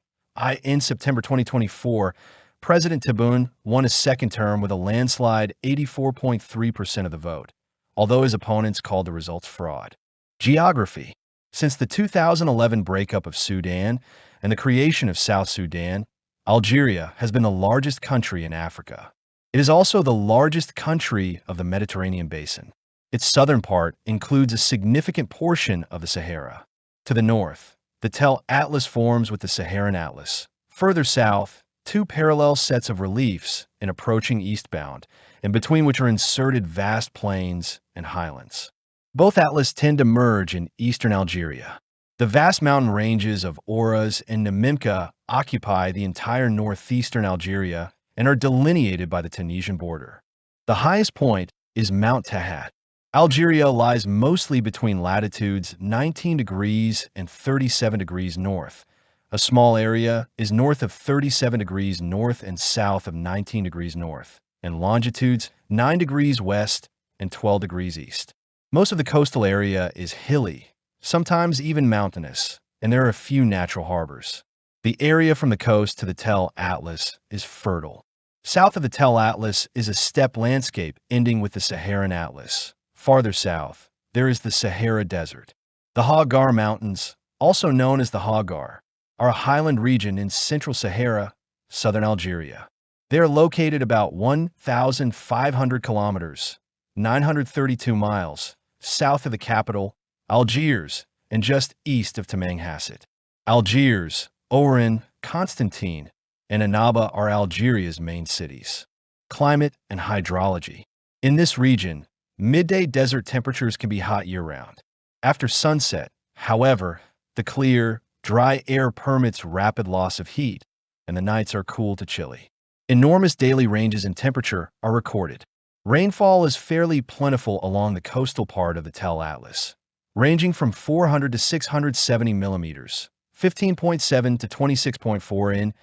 In September 2024, President Tebboune won his second term with a landslide 84.3% of the vote, although his opponents called the results fraud. Geography. Since the 2011 breakup of Sudan and the creation of South Sudan, Algeria has been the largest country in Africa. It is also the largest country of the Mediterranean basin. Its southern part includes a significant portion of the Sahara. To the north, the Tell Atlas forms with the Saharan Atlas. Further south, two parallel sets of reliefs in approaching eastbound, in between which are inserted vast plains and highlands. Both atlas tend to merge in eastern Algeria. The vast mountain ranges of Ouras and Namimka occupy the entire northeastern Algeria and are delineated by the Tunisian border. The highest point is Mount Tahat. Algeria lies mostly between latitudes 19 degrees and 37 degrees north. A small area is north of 37 degrees north and south of 19 degrees north, and longitudes 9 degrees west and 12 degrees east. Most of the coastal area is hilly, sometimes even mountainous, and there are a few natural harbors. The area from the coast to the Tell Atlas is fertile. South of the Tell Atlas is a steppe landscape ending with the Saharan Atlas. Farther south, there is the Sahara Desert. The Hagar Mountains, also known as the Hagar, are a highland region in central Sahara, southern Algeria. They are located about 1,500 kilometers, 932 miles, south of the capital, Algiers, and just east of Tamanghasset. Algiers, Oran, Constantine, and Annaba are Algeria's main cities. Climate and hydrology. In this region, midday desert temperatures can be hot year-round. After sunset, however, the clear, dry air permits rapid loss of heat, and the nights are cool to chilly. Enormous daily ranges in temperature are recorded. Rainfall is fairly plentiful along the coastal part of the Tell Atlas, ranging from 400 to 670 millimeters, 15.7 to 26.4 in,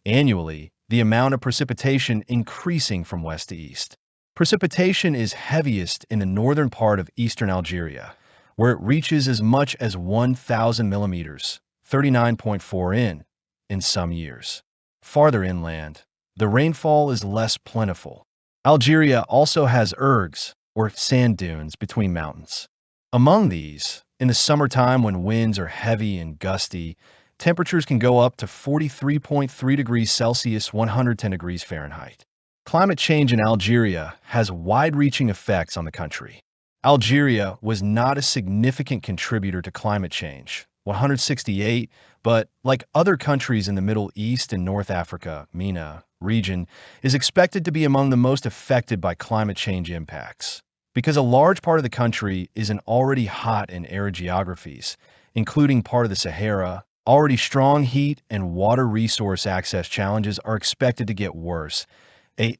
annually, the amount of precipitation increasing from west to east. Precipitation is heaviest in the northern part of eastern Algeria, where it reaches as much as 1,000 millimeters, 39.4 in some years. Farther inland, the rainfall is less plentiful. Algeria also has ergs, or sand dunes, between mountains. Among these, in the summertime when winds are heavy and gusty, temperatures can go up to 43.3 degrees Celsius, 110 degrees Fahrenheit. Climate change in Algeria has wide-reaching effects on the country. Algeria was not a significant contributor to climate change, 168, but like other countries in the Middle East and North Africa, MENA region is expected to be among the most affected by climate change impacts. Because a large part of the country is in already hot and arid geographies, including part of the Sahara, already strong heat and water resource access challenges are expected to get worse.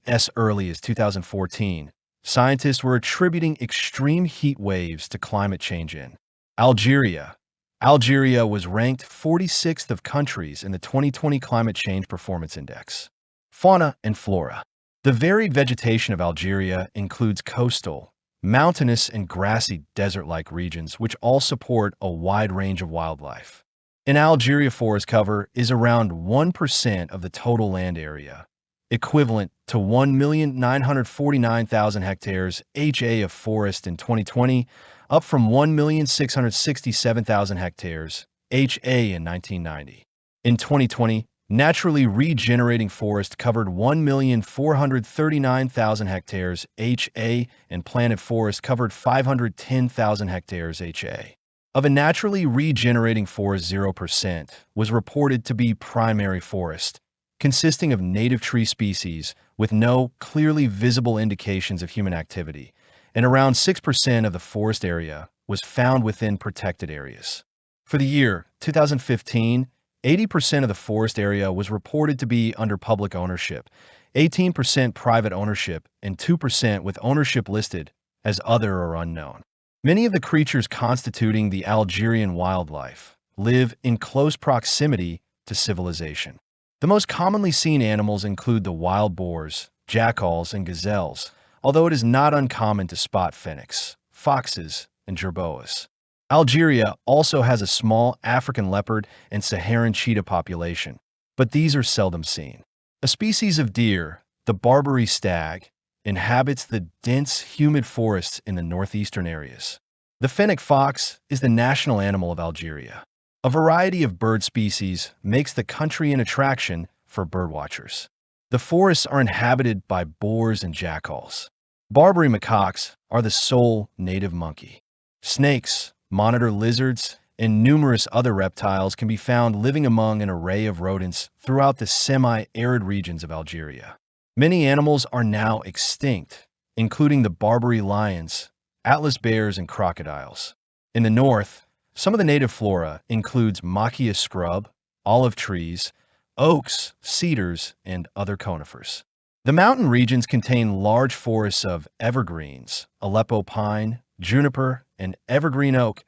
As early as 2014, scientists were attributing extreme heat waves to climate change in Algeria. Algeria was ranked 46th of countries in the 2020 Climate Change Performance Index. Fauna and flora. The varied vegetation of Algeria includes coastal, mountainous, and grassy desert-like regions which all support a wide range of wildlife. In Algeria, forest cover is around 1% of the total land area, equivalent to 1,949,000 hectares ha of forest in 2020, up from 1,667,000 hectares ha in 1990. In 2020, naturally regenerating forest covered 1,439,000 hectares ha, and planted forest covered 510,000 hectares ha. Of a naturally regenerating forest, 0% was reported to be primary forest, consisting of native tree species with no clearly visible indications of human activity, and around 6% of the forest area was found within protected areas. For the year 2015, 80% of the forest area was reported to be under public ownership, 18% private ownership, and 2% with ownership listed as other or unknown. Many of the creatures constituting the Algerian wildlife live in close proximity to civilization. The most commonly seen animals include the wild boars, jackals, and gazelles, although it is not uncommon to spot phoenix, foxes, and jerboas. Algeria also has a small African leopard and Saharan cheetah population, but these are seldom seen. A species of deer, the Barbary stag, inhabits the dense, humid forests in the northeastern areas. The fennec fox is the national animal of Algeria. A variety of bird species makes the country an attraction for birdwatchers. The forests are inhabited by boars and jackals. Barbary macaques are the sole native monkey. Snakes, monitor lizards, and numerous other reptiles can be found living among an array of rodents throughout the semi-arid regions of Algeria. Many animals are now extinct, including the Barbary lions, Atlas bears, and crocodiles. In the north, some of the native flora includes maquia scrub, olive trees, oaks, cedars, and other conifers. The mountain regions contain large forests of evergreens, Aleppo pine, juniper, and evergreen oak,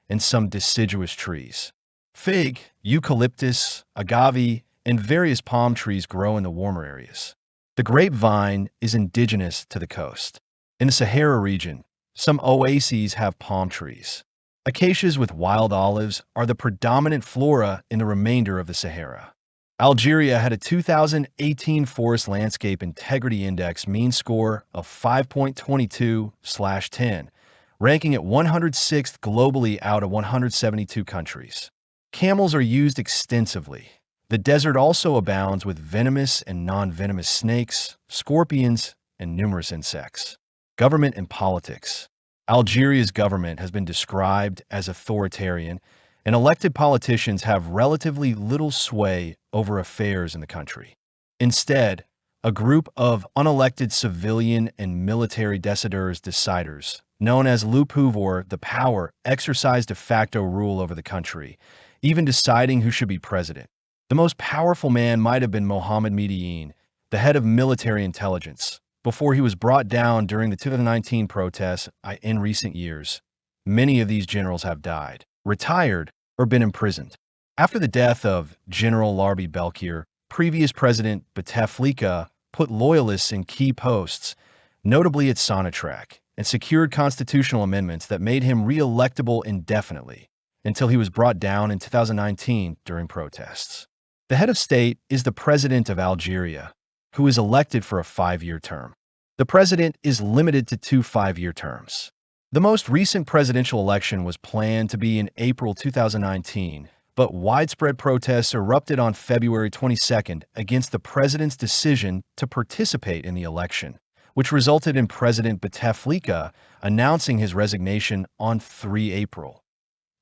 and some deciduous trees. Fig, eucalyptus, agave, and various palm trees grow in the warmer areas. The grapevine is indigenous to the coast. In the Sahara region, some oases have palm trees. Acacias with wild olives are the predominant flora in the remainder of the Sahara. Algeria had a 2018 Forest Landscape Integrity Index mean score of 5.22/10, ranking at 106th globally out of 172 countries. Camels are used extensively. The desert also abounds with venomous and non-venomous snakes, scorpions, and numerous insects. Government and politics. Algeria's government has been described as authoritarian, and elected politicians have relatively little sway over affairs in the country. Instead, a group of unelected civilian and military deciders, known as le pouvoir, the power, exercise de facto rule over the country, even deciding who should be president. The most powerful man might have been Mohammed Medellin, the head of military intelligence, before he was brought down during the 2019 protests. In recent years, many of these generals have died, retired, or been imprisoned. After the death of General Larbi Belkir, previous President Bouteflika put loyalists in key posts, notably at Sonatrach, and secured constitutional amendments that made him re-electable indefinitely, until he was brought down in 2019 during protests. The head of state is the President of Algeria, who is elected for a 5-year term. The president is limited to 2 5-year terms. The most recent presidential election was planned to be in April 2019, but widespread protests erupted on February 22nd against the president's decision to participate in the election, which resulted in President Bouteflika announcing his resignation on 3 April.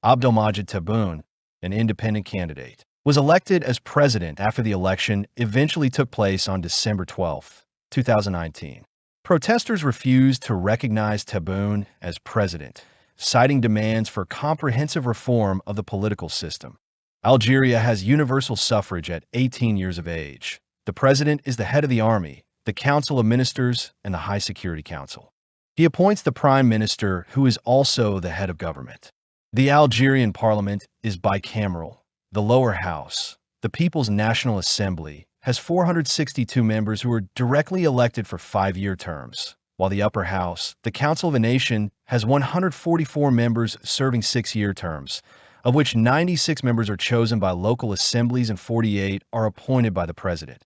Abdelmajid Tebboune, an independent candidate, was elected as president after the election eventually took place on December 12, 2019. Protesters refused to recognize Tebboune as president, citing demands for comprehensive reform of the political system. Algeria has universal suffrage at 18 years of age. The president is the head of the army, the Council of Ministers, and the High Security Council. He appoints the prime minister, who is also the head of government. The Algerian parliament is bicameral. The lower house, the People's National Assembly, has 462 members who are directly elected for 5-year terms, while the upper house, the Council of a Nation, has 144 members serving 6-year terms, of which 96 members are chosen by local assemblies and 48 are appointed by the president.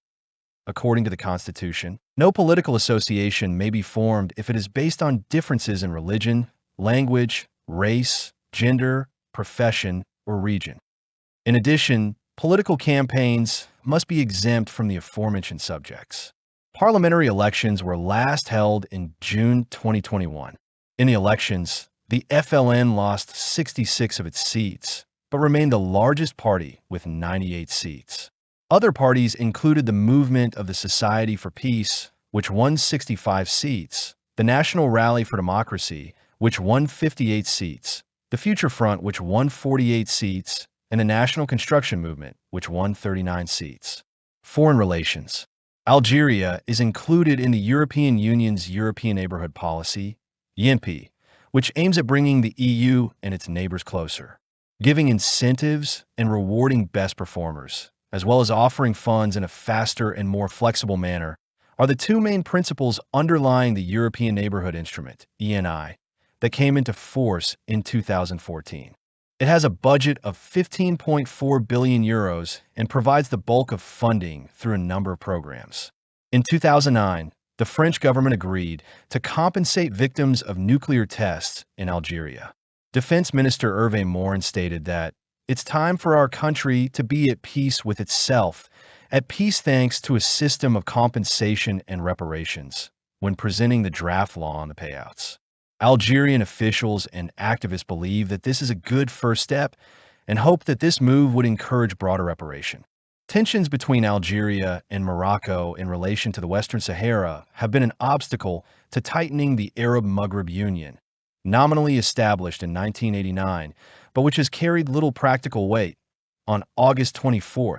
According to the Constitution, no political association may be formed if it is based on differences in religion, language, race, gender, profession, or region. In addition, political campaigns must be exempt from the aforementioned subjects. Parliamentary elections were last held in June 2021. In the elections, the FLN lost 66 of its seats, but remained the largest party with 98 seats. Other parties included the Movement of the Society for Peace, which won 65 seats, the National Rally for Democracy, which won 58 seats, the Future Front, which won 48 seats, and the National Construction Movement, which won 39 seats. Foreign relations. Algeria is included in the European Union's European Neighborhood Policy, YNP, which aims at bringing the EU and its neighbors closer, giving incentives and rewarding best performers, as well as offering funds in a faster and more flexible manner, are the two main principles underlying the European Neighborhood Instrument, ENI, that came into force in 2014. It has a budget of 15.4 billion euros and provides the bulk of funding through a number of programs. In 2009, the French government agreed to compensate victims of nuclear tests in Algeria. Defense Minister Hervé Morin stated that it's time for our country to be at peace with itself, at peace thanks to a system of compensation and reparations, when presenting the draft law on the payouts. Algerian officials and activists believe that this is a good first step and hope that this move would encourage broader reparation. Tensions between Algeria and Morocco in relation to the Western Sahara have been an obstacle to tightening the Arab-Maghreb Union, nominally established in 1989, but which has carried little practical weight. On August 24,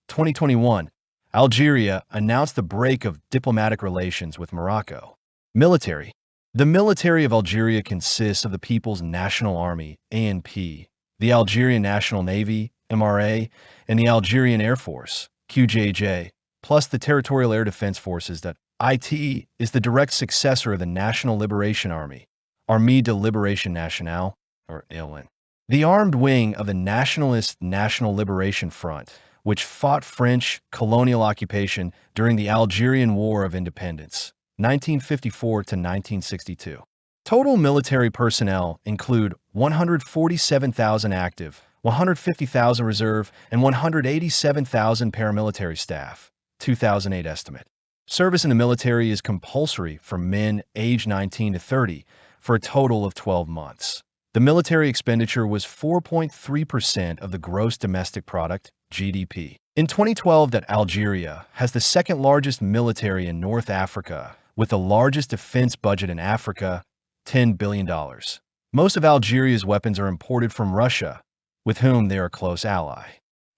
2021, Algeria announced the break of diplomatic relations with Morocco. Military. The military of Algeria consists of the People's National Army, ANP, the Algerian National Navy, MRA, and the Algerian Air Force, QJJ, plus the Territorial Air Defense Forces that IT is the direct successor of the National Liberation Army, Armée de Libération Nationale, or ALN. The armed wing of the Nationalist National Liberation Front, which fought French colonial occupation during the Algerian War of Independence, 1954 to 1962. Total military personnel include 147,000 active, 150,000 reserve, and 187,000 paramilitary staff, 2008 estimate. Service in the military is compulsory for men aged 19 to 30 for a total of 12 months. The military expenditure was 4.3% of the gross domestic product, GDP. In 2012, that Algeria has the second largest military in North Africa, with the largest defense budget in Africa, $10 billion. Most of Algeria's weapons are imported from Russia, with whom they are a close ally.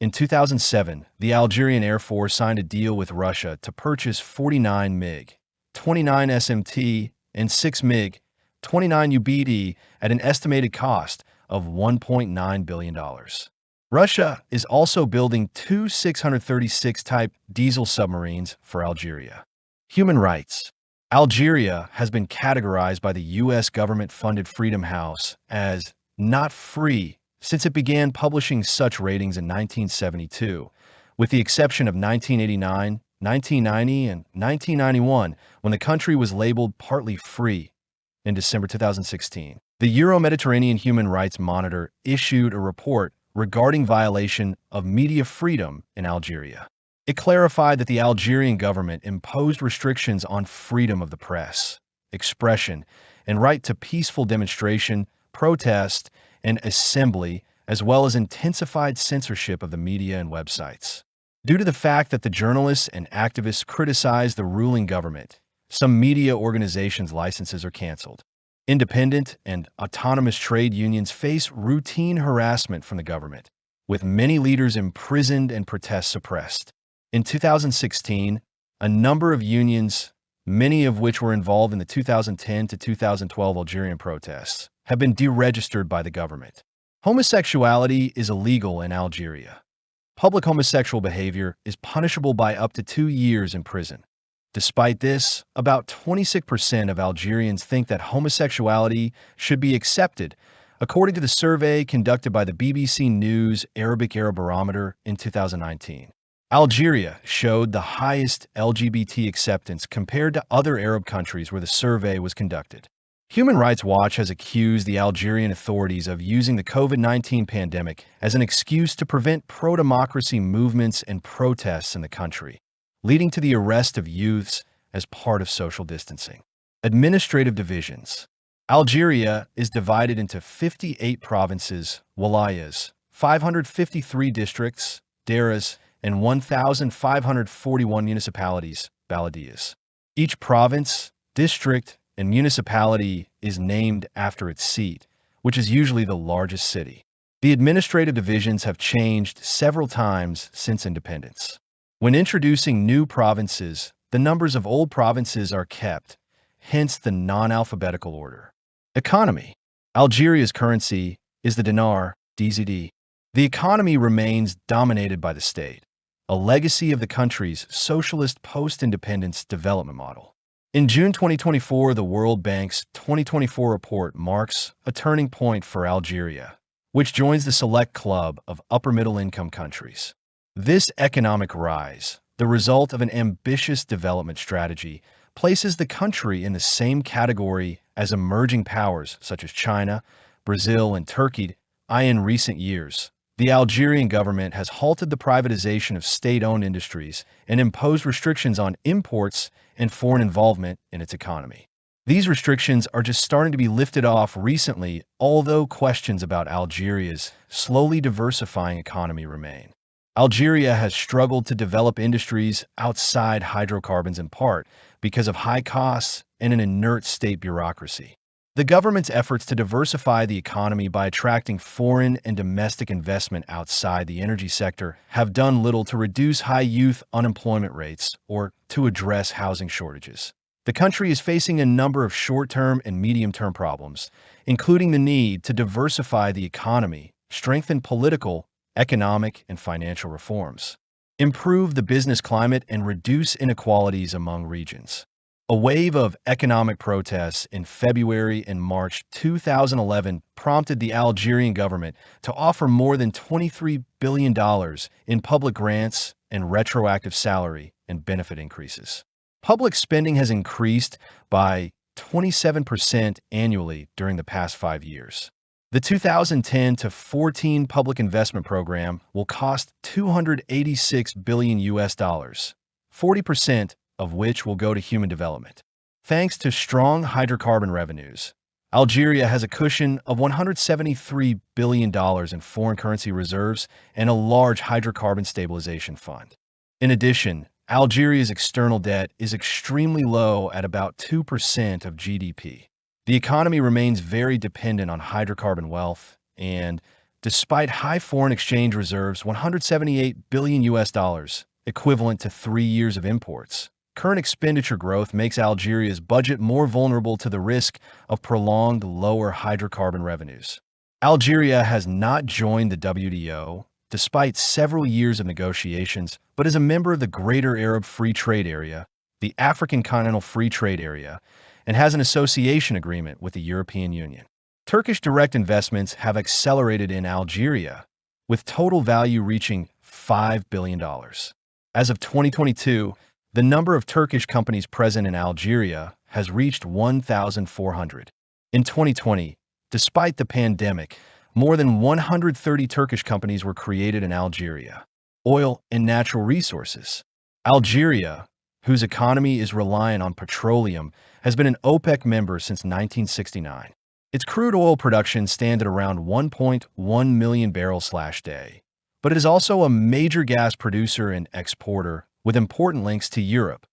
In 2007, the Algerian Air Force signed a deal with Russia to purchase 49 MiG, 29 SMT, and 6 MiG, 29 UBD at an estimated cost of $1.9 billion. Russia is also building two 636 type diesel submarines for Algeria. Human rights. Algeria has been categorized by the U.S. government-funded Freedom House as not free since it began publishing such ratings in 1972, with the exception of 1989, 1990, and 1991, when the country was labeled partly free. In December 2016, the Euro-Mediterranean Human Rights Monitor issued a report regarding violation of media freedom in Algeria. It clarified that the Algerian government imposed restrictions on freedom of the press, expression, and right to peaceful demonstration, protest, and assembly, as well as intensified censorship of the media and websites. Due to the fact that the journalists and activists criticize the ruling government, some media organizations' licenses are canceled. Independent and autonomous trade unions face routine harassment from the government, with many leaders imprisoned and protests suppressed. In 2016, a number of unions, many of which were involved in the 2010 to 2012 Algerian protests, have been deregistered by the government. Homosexuality is illegal in Algeria. Public homosexual behavior is punishable by up to 2 years in prison. Despite this, about 26% of Algerians think that homosexuality should be accepted, according to the survey conducted by the BBC News Arabic Eurobarometer in 2019. Algeria showed the highest LGBT acceptance compared to other Arab countries where the survey was conducted. Human Rights Watch has accused the Algerian authorities of using the COVID-19 pandemic as an excuse to prevent pro-democracy movements and protests in the country, leading to the arrest of youths as part of social distancing. Administrative divisions. Algeria is divided into 58 provinces, wilayas, 553 districts, dairas, and 1,541 municipalities, baladiyas. Each province, district, and municipality is named after its seat, which is usually the largest city. The administrative divisions have changed several times since independence. When introducing new provinces, the numbers of old provinces are kept, hence the non-alphabetical order. Economy. Algeria's currency is the dinar, DZD. The economy remains dominated by the state, a legacy of the country's socialist post-independence development model. In June 2024, the World Bank's 2024 report marks a turning point for Algeria, which joins the select club of upper-middle-income countries. This economic rise, the result of an ambitious development strategy, places the country in the same category as emerging powers such as China, Brazil, and Turkey. In recent years, the Algerian government has halted the privatization of state-owned industries and imposed restrictions on imports and foreign involvement in its economy. These restrictions are just starting to be lifted off recently, although questions about Algeria's slowly diversifying economy remain. Algeria has struggled to develop industries outside hydrocarbons in part because of high costs and an inert state bureaucracy. The government's efforts to diversify the economy by attracting foreign and domestic investment outside the energy sector have done little to reduce high youth unemployment rates or to address housing shortages. The country is facing a number of short-term and medium-term problems, including the need to diversify the economy, strengthen political, economic, and financial reforms, improve the business climate, and reduce inequalities among regions. A wave of economic protests in February and March 2011 prompted the Algerian government to offer more than $23 billion in public grants and retroactive salary and benefit increases. Public spending has increased by 27% annually during the past 5 years. The 2010 to 14 public investment program will cost $286 billion, 40% of which will go to human development. Thanks to strong hydrocarbon revenues, Algeria has a cushion of $173 billion in foreign currency reserves and a large hydrocarbon stabilization fund. In addition, Algeria's external debt is extremely low at about 2% of GDP. The economy remains very dependent on hydrocarbon wealth, and despite high foreign exchange reserves, $178 billion, equivalent to 3 years of imports, current expenditure growth makes Algeria's budget more vulnerable to the risk of prolonged lower hydrocarbon revenues. Algeria has not joined the WTO, despite several years of negotiations, but is a member of the Greater Arab Free Trade Area, the African Continental Free Trade Area, and has an association agreement with the European Union. Turkish direct investments have accelerated in Algeria, with total value reaching $5 billion. As of 2022, the number of Turkish companies present in Algeria has reached 1,400. In 2020, despite the pandemic, more than 130 Turkish companies were created in Algeria. Oil and natural resources. Algeria, whose economy is reliant on petroleum, has been an OPEC member since 1969. Its crude oil production stands at around 1.1 million barrels/day, but it is also a major gas producer and exporter with important links to Europe.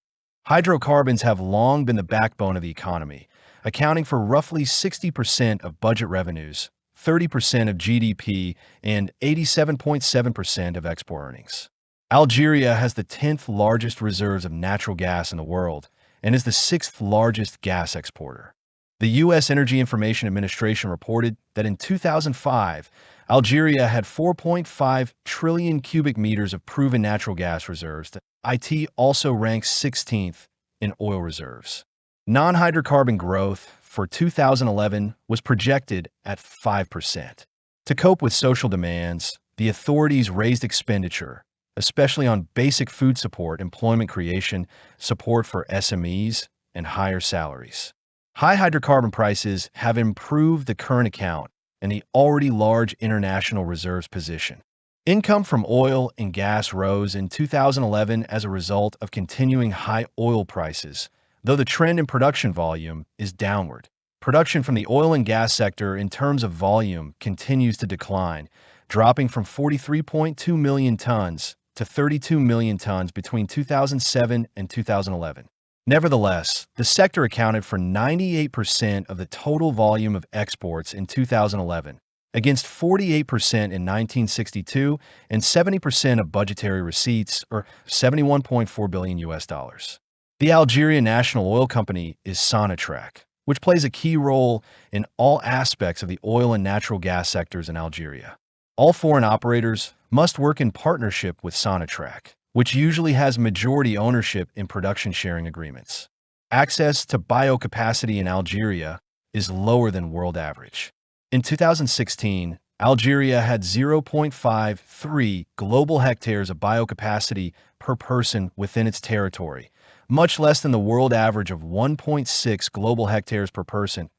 Hydrocarbons have long been the backbone of the economy, accounting for roughly 60% of budget revenues, 30% of GDP, and 87.7% of export earnings. Algeria has the 10th largest reserves of natural gas in the world and is the 6th largest gas exporter. The U.S. Energy Information Administration reported that in 2005, Algeria had 4.5 trillion cubic meters of proven natural gas reserves. It also ranks 16th in oil reserves. Non-hydrocarbon growth for 2011 was projected at 5%. To cope with social demands, the authorities raised expenditure, especially on basic food support, employment creation, support for SMEs, and higher salaries. High hydrocarbon prices have improved the current account and the already large international reserves position. Income from oil and gas rose in 2011 as a result of continuing high oil prices, though the trend in production volume is downward. Production from the oil and gas sector in terms of volume continues to decline, dropping from 43.2 million tons to 32 million tons between 2007 and 2011. Nevertheless, the sector accounted for 98% of the total volume of exports in 2011, against 48% in 1962 and 70% of budgetary receipts, or $71.4 billion US dollars. The Algerian National Oil Company is Sonatrach, which plays a key role in all aspects of the oil and natural gas sectors in Algeria. All foreign operators must work in partnership with Sonatrach, which usually has majority ownership in production sharing agreements. Access to biocapacity in Algeria is lower than world average. In 2016, Algeria had 0.53 global hectares of biocapacity per person within its territory, much less than the world average of 1.6 global hectares per person.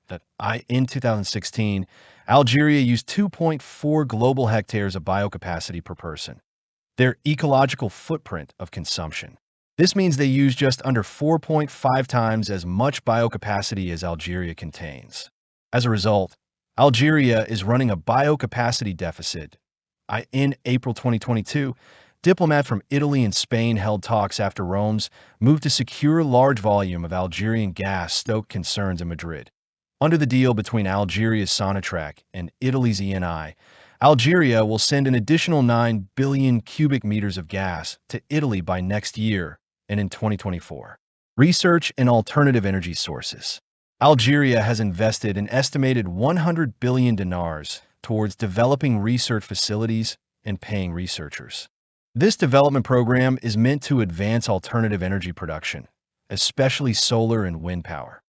In 2016, Algeria used 2.4 global hectares of biocapacity per person. Their ecological footprint of consumption. This means they use just under 4.5 times as much biocapacity as Algeria contains. As a result, Algeria is running a biocapacity deficit. In April 2022, diplomat from Italy and Spain held talks after Rome's move to secure large volume of Algerian gas stoked concerns in Madrid. Under the deal between Algeria's Sonatrach and Italy's Eni, Algeria will send an additional 9 billion cubic meters of gas to Italy by next year and in 2024. Research in alternative energy sources. Algeria has invested an estimated 100 billion dinars towards developing research facilities and paying researchers. This development program is meant to advance alternative energy production, especially solar and wind power.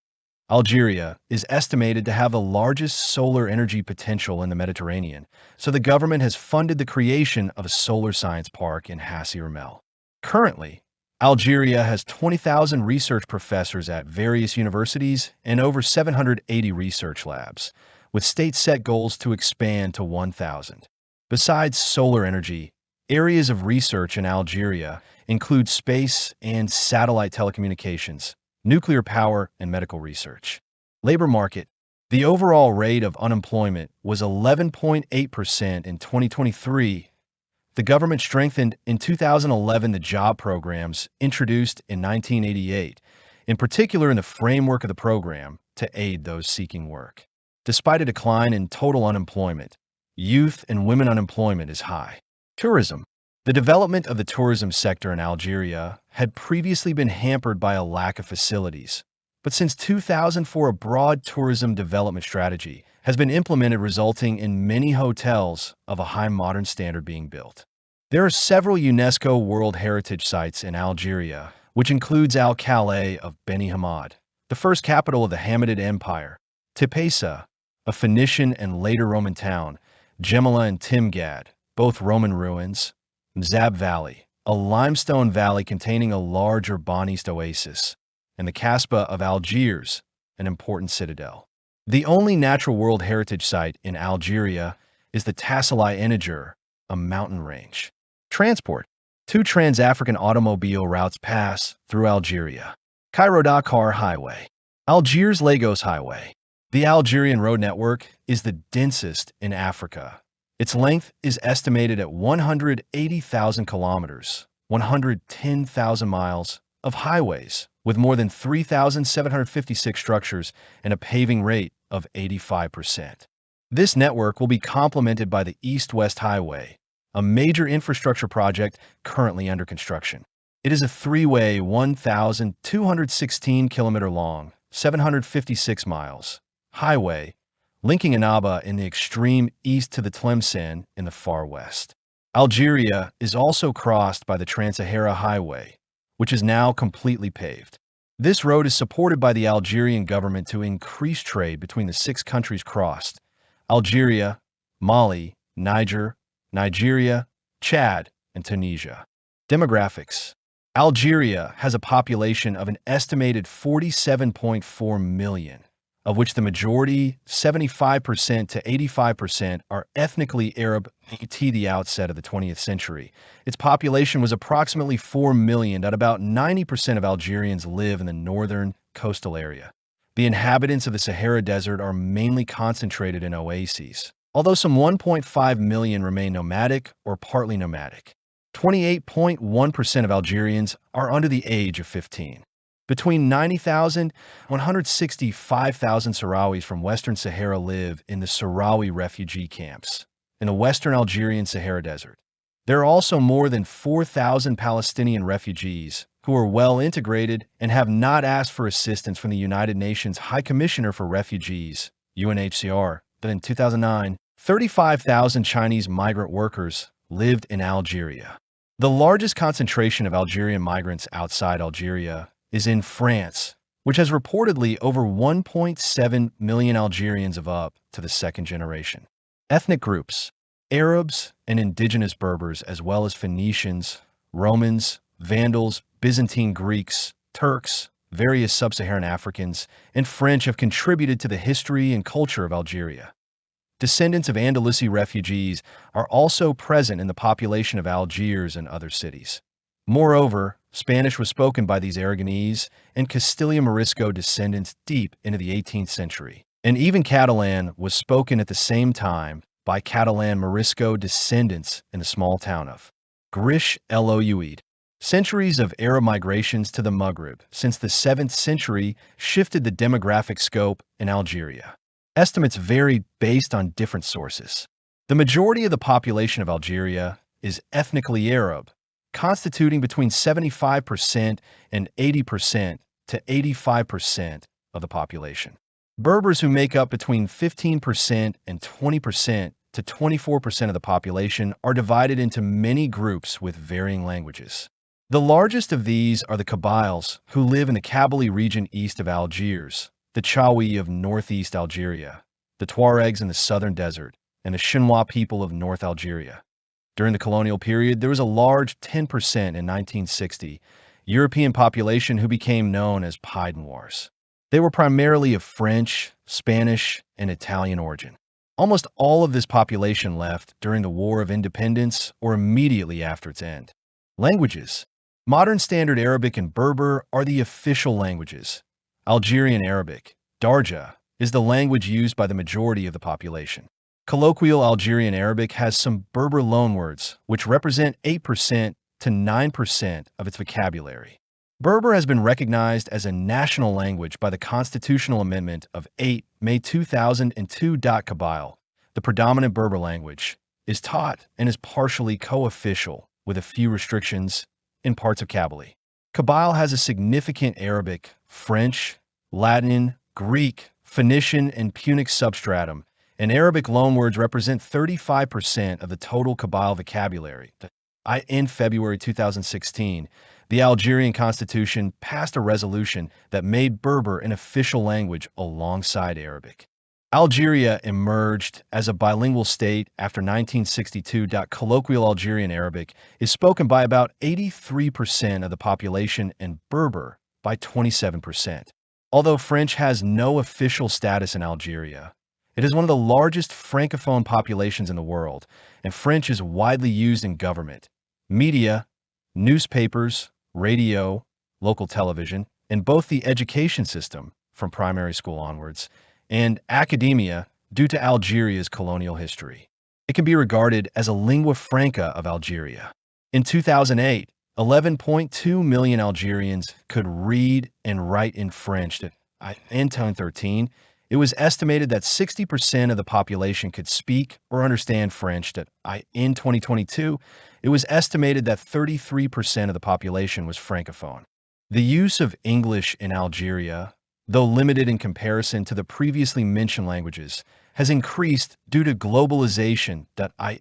Algeria is estimated to have the largest solar energy potential in the Mediterranean, so the government has funded the creation of a solar science park in Hassi R'Mel. Currently, Algeria has 20,000 research professors at various universities and over 780 research labs, with state-set goals to expand to 1,000. Besides solar energy, areas of research in Algeria include space and satellite telecommunications, nuclear power, and medical research. Labor market. The overall rate of unemployment was 11.8% in 2023. The government strengthened in 2011 the job programs introduced in 1988, in particular in the framework of the program to aid those seeking work. Despite a decline in total unemployment, youth and women unemployment is high. Tourism. The development of the tourism sector in Algeria had previously been hampered by a lack of facilities, but since 2004 a broad tourism development strategy has been implemented, resulting in many hotels of a high modern standard being built. There are several UNESCO World Heritage Sites in Algeria, which includes Al-Khaleh of Beni Hammad, the first capital of the Hammadid Empire, Tipesa, a Phoenician and later Roman town, Gemala and Timgad, both Roman ruins, Mzab Valley, a limestone valley containing a large urbanist oasis, and the Kasbah of Algiers, an important citadel. The only natural World Heritage Site in Algeria is the Tassili Integer, a mountain range. Transport. 2 Trans-African automobile routes pass through Algeria. Cairo-Dakar Highway, Algiers-Lagos Highway, The Algerian road network is the densest in Africa. Its length is estimated at 180,000 kilometers, 110,000 miles of highways, with more than 3,756 structures and a paving rate of 85%. This network will be complemented by the East-West Highway, a major infrastructure project currently under construction. It is a three-way 1,216-kilometer long, 756 miles, highway linking Annaba in the extreme east to the Tlemcen in the far west. Algeria is also crossed by the Trans-Sahara Highway, which is now completely paved. This road is supported by the Algerian government to increase trade between the six countries crossed: Algeria, Mali, Niger, Nigeria, Chad, and Tunisia. Demographics. Algeria has a population of an estimated 47.4 million, of which the majority, 75% to 85%, are ethnically Arab at the outset of the 20th century. Its population was approximately 4 million, and about 90% of Algerians live in the northern coastal area. The inhabitants of the Sahara Desert are mainly concentrated in oases, although some 1.5 million remain nomadic or partly nomadic. 28.1% of Algerians are under the age of 15. Between 90,000 and 165,000 Sahrawis from Western Sahara live in the Sahrawi refugee camps in the Western Algerian Sahara Desert. There are also more than 4,000 Palestinian refugees who are well integrated and have not asked for assistance from the United Nations High Commissioner for Refugees, UNHCR, that in 2009, 35,000 Chinese migrant workers lived in Algeria. The largest concentration of Algerian migrants outside Algeria is in France, which has reportedly over 1.7 million Algerians of up to the second generation. Ethnic groups: Arabs and indigenous Berbers, as well as Phoenicians, Romans, Vandals, Byzantine Greeks, Turks, various sub-Saharan Africans, and French have contributed to the history and culture of Algeria. Descendants of Andalusi refugees are also present in the population of Algiers and other cities. Moreover, Spanish was spoken by these Aragonese and Castilian-Morisco descendants deep into the 18th century, and even Catalan was spoken at the same time by Catalan-Morisco descendants in the small town of Grish El Oued. Centuries of Arab migrations to the Maghreb since the 7th century shifted the demographic scope in Algeria. Estimates vary based on different sources. The majority of the population of Algeria is ethnically Arab, constituting between 75% and 80% to 85% of the population. Berbers, who make up between 15% and 20% to 24% of the population, are divided into many groups with varying languages. The largest of these are the Kabyles, who live in the Kabylie region east of Algiers, the Chawi of northeast Algeria, the Tuaregs in the southern desert, and the Shinwa people of North Algeria. During the colonial period, there was a large 10% in 1960 European population who became known as Pied Noirs. They were primarily of French, Spanish, and Italian origin. Almost all of this population left during the War of Independence or immediately after its end. Languages. Modern Standard Arabic and Berber are the official languages. Algerian Arabic, Darja, is the language used by the majority of the population. Colloquial Algerian Arabic has some Berber loanwords, which represent 8% to 9% of its vocabulary. Berber has been recognized as a national language by the Constitutional Amendment of 8 May 2002. Kabyle, the predominant Berber language, is taught and is partially co-official, with a few restrictions, in parts of Kabylie. Kabyle has a significant Arabic, French, Latin, Greek, Phoenician, and Punic substratum, and Arabic loanwords represent 35% of the total Kabyle vocabulary. In February 2016, the Algerian Constitution passed a resolution that made Berber an official language alongside Arabic. Algeria emerged as a bilingual state after 1962. Colloquial Algerian Arabic is spoken by about 83% of the population and Berber by 27%. Although French has no official status in Algeria, it is one of the largest francophone populations in the world, and French is widely used in government, media, newspapers, radio, local television, and both the education system, from primary school onwards, and academia due to Algeria's colonial history. It can be regarded as a lingua franca of Algeria. In 2008, 11.2 million Algerians could read and write in French. In 2013, it was estimated that 60% of the population could speak or understand French. In 2022, it was estimated that 33% of the population was francophone. The use of English in Algeria, though limited in comparison to the previously mentioned languages, has increased due to globalization.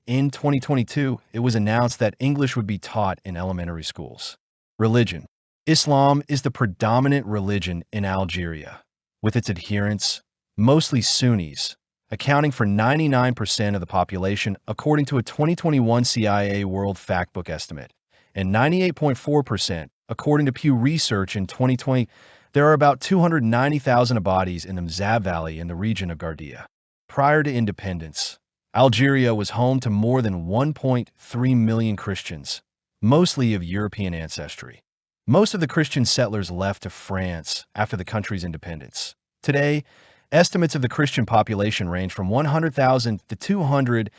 In 2022, it was announced that English would be taught in elementary schools. Religion. Islam is the predominant religion in Algeria, with its adherents, mostly Sunnis, accounting for 99% of the population according to a 2021 CIA World Factbook estimate, and 98.4% according to Pew Research in 2020. There are about 290,000 Abadis in the Mzab Valley in the region of Gardia. Prior to independence, Algeria was home to more than 1.3 million Christians, mostly of European ancestry. Most of the Christian settlers left to France after the country's independence. Today, estimates of the Christian population range from 100,000 to 200,000.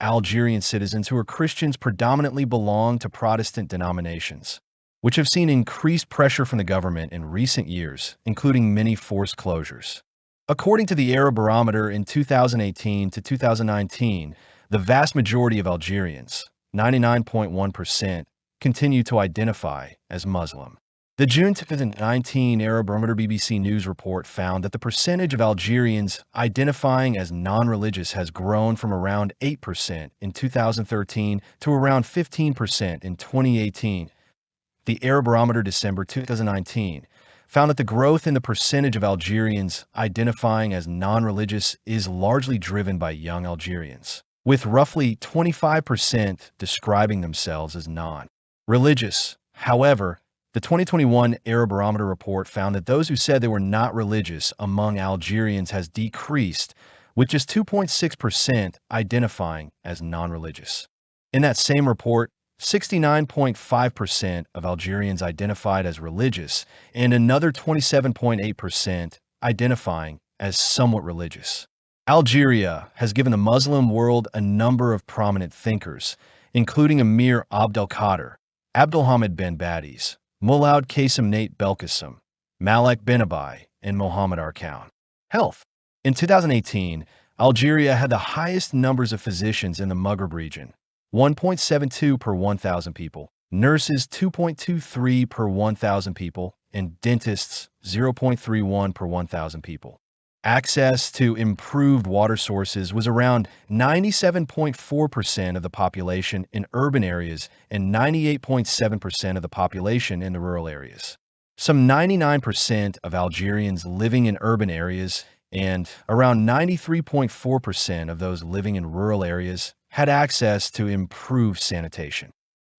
Algerian citizens who are Christians predominantly belong to Protestant denominations, which have seen increased pressure from the government in recent years, including many forced closures. According to the Arab Barometer in 2018 to 2019, the vast majority of Algerians, 99.1%, continue to identify as Muslim. The June 2019 Arab Barometer BBC News report found that the percentage of Algerians identifying as non-religious has grown from around 8% in 2013 to around 15% in 2018. The Arab Barometer December 2019 found that the growth in the percentage of Algerians identifying as non-religious is largely driven by young Algerians, with roughly 25% describing themselves as non-religious. However, the 2021 Arab Barometer report found that those who said they were not religious among Algerians has decreased, with just 2.6% identifying as non-religious. In that same report, 69.5% of Algerians identified as religious, and another 27.8% identifying as somewhat religious. Algeria has given the Muslim world a number of prominent thinkers, including Emir Abdelkader, Abdelhamid Ben Badis, Moulad Qasim Nate Belkacem, Malek Benabai, and Mohammed Arkoun. Health. In 2018, Algeria had the highest numbers of physicians in the Maghreb region, 1.72 per 1,000 people, nurses 2.23 per 1,000 people, and dentists 0.31 per 1,000 people. Access to improved water sources was around 97.4% of the population in urban areas and 98.7% of the population in the rural areas. Some 99% of Algerians living in urban areas and around 93.4% of those living in rural areas had access to improved sanitation.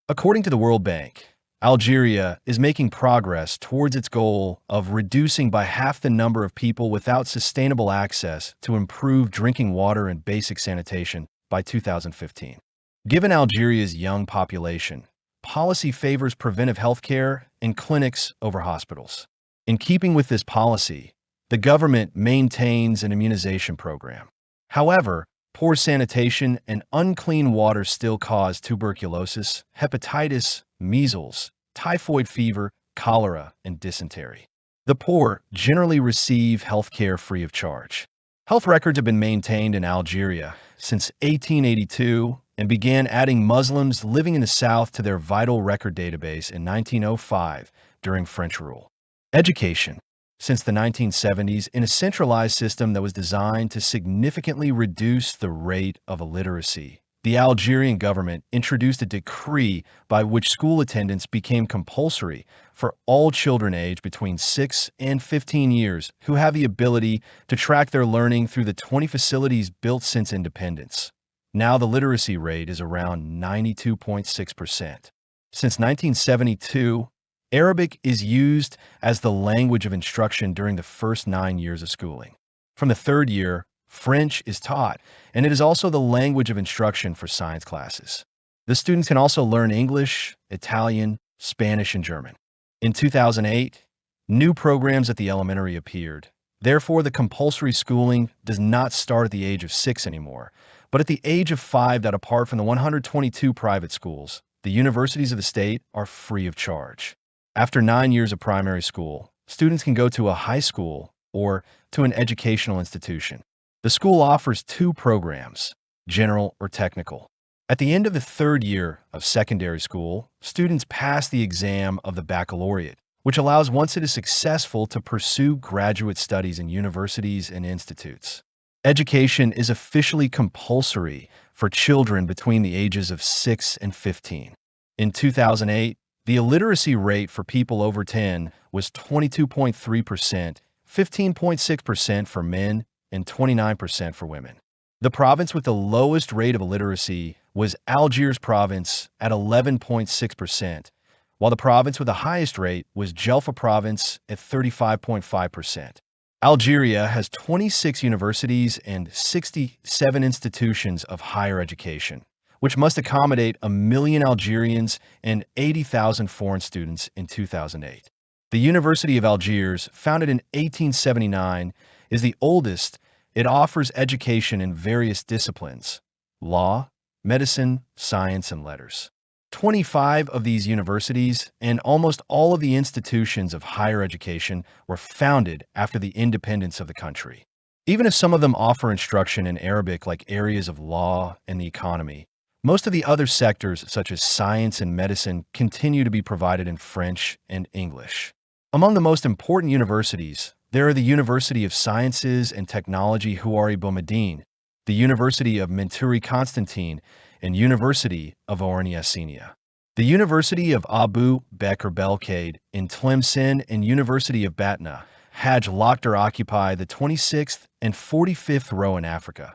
According to the World Bank, Algeria is making progress towards its goal of reducing by half the number of people without sustainable access to improved drinking water and basic sanitation by 2015. Given Algeria's young population, policy favors preventive health care and clinics over hospitals. In keeping with this policy, the government maintains an immunization program. However, poor sanitation and unclean water still cause tuberculosis, hepatitis, measles, typhoid fever, cholera, and dysentery. The poor generally receive health care free of charge. Health records have been maintained in Algeria since 1882 and began adding Muslims living in the south to their vital record database in 1905 during French rule. Education. Since the 1970s, in a centralized system that was designed to significantly reduce the rate of illiteracy, the Algerian government introduced a decree by which school attendance became compulsory for all children aged between 6 and 15 years who have the ability to track their learning through the 20 facilities built since independence. Now the literacy rate is around 92.6%. Since 1972, Arabic is used as the language of instruction during the first 9 years of schooling. From the third year, French is taught, and it is also the language of instruction for science classes. The students can also learn English, Italian, Spanish, and German. In 2008, new programs at the elementary appeared. Therefore, the compulsory schooling does not start at the age of 6 anymore, but at the age of 5 that apart from the 122 private schools, the universities of the state are free of charge. After 9 years of primary school, students can go to a high school or to an educational institution. The school offers 2 programs, general or technical. At the end of the 3rd year of secondary school, students pass the exam of the baccalaureate, which allows once it is successful to pursue graduate studies in universities and institutes. Education is officially compulsory for children between the ages of 6 and 15. In 2008, the illiteracy rate for people over 10 was 22.3%, 15.6% for men, and 29% for women. The province with the lowest rate of illiteracy was Algiers province at 11.6%, while the province with the highest rate was Jelfa province at 35.5%. Algeria has 26 universities and 67 institutions of higher education, which must accommodate 1 million Algerians and 80,000 foreign students in 2008. The University of Algiers, founded in 1879, is the oldest. It offers education in various disciplines: law, medicine, science, and letters. 25 of these universities and almost all of the institutions of higher education were founded after the independence of the country. Even if some of them offer instruction in Arabic like areas of law and the economy, most of the other sectors such as science and medicine continue to be provided in French and English. Among the most important universities, there are the University of Sciences and Technology Houari Boumediene, the University of Menturi Constantine, and University of Oran Yassine. The University of Abu Bakr Belkade in Tlemcen and University of Batna, Hajj Lakhtar occupy the 26th and 45th row in Africa.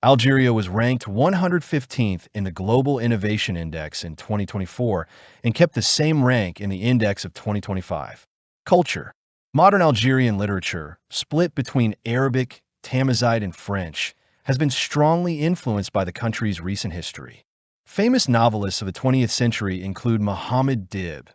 Algeria was ranked 115th in the Global Innovation Index in 2024 and kept the same rank in the index of 2025. Culture. Modern Algerian literature, split between Arabic, Tamazight, and French, has been strongly influenced by the country's recent history. Famous novelists of the 20th century include Mohammed Dib,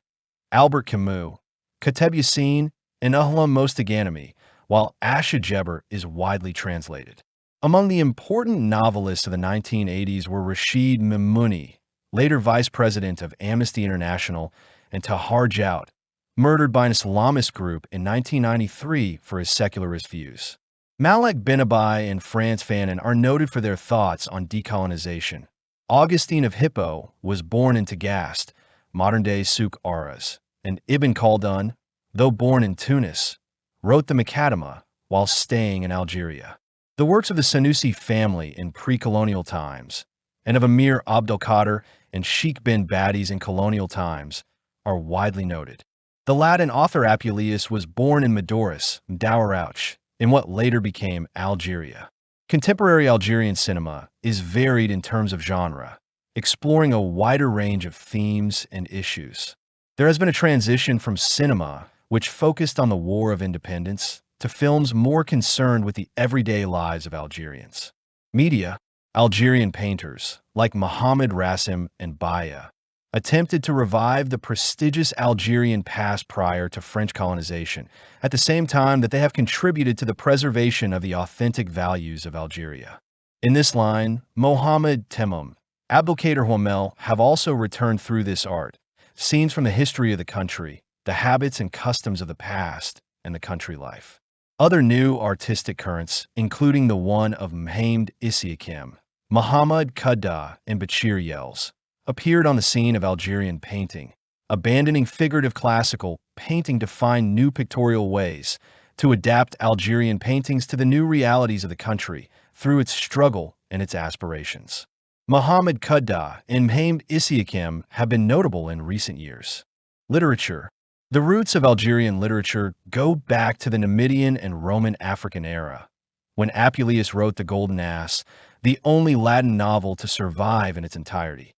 Albert Camus, Kateb Yassine, and Ahlam Mostaghanemi, while Asha Jeber is widely translated. Among the important novelists of the 1980s were Rashid Mimouni, later vice president of Amnesty International, and Tahar Jout, murdered by an Islamist group in 1993 for his secularist views. Malek Benabai and Frantz Fanon are noted for their thoughts on decolonization. Augustine of Hippo was born in Tagaste, modern-day Souk Aras, and Ibn Khaldun, though born in Tunis, wrote the Muqaddimah while staying in Algeria. The works of the Sanusi family in pre-colonial times, and of Emir Abdelkader and Sheikh bin Badis in colonial times, are widely noted. The Latin author Apuleius was born in Madoris, Mdawarouch, in what later became Algeria. Contemporary Algerian cinema is varied in terms of genre, exploring a wider range of themes and issues. There has been a transition from cinema, which focused on the War of Independence, to films more concerned with the everyday lives of Algerians. Media. Algerian painters, like Mohamed Rassim and Baya, attempted to revive the prestigious Algerian past prior to French colonization, at the same time that they have contributed to the preservation of the authentic values of Algeria. In this line, Mohamed Temmoum, Abdelkader Houmel have also returned through this art, scenes from the history of the country, the habits and customs of the past, and the country life. Other new artistic currents, including the one of Mhamed Isiakim, Mohamed Kadda, and Bachir Yels, appeared on the scene of Algerian painting, abandoning figurative classical painting to find new pictorial ways to adapt Algerian paintings to the new realities of the country through its struggle and its aspirations. Mohamed Kadda and Mhamed Isiakim have been notable in recent years. Literature. The roots of Algerian literature go back to the Numidian and Roman African era, when Apuleius wrote The Golden Ass, the only Latin novel to survive in its entirety.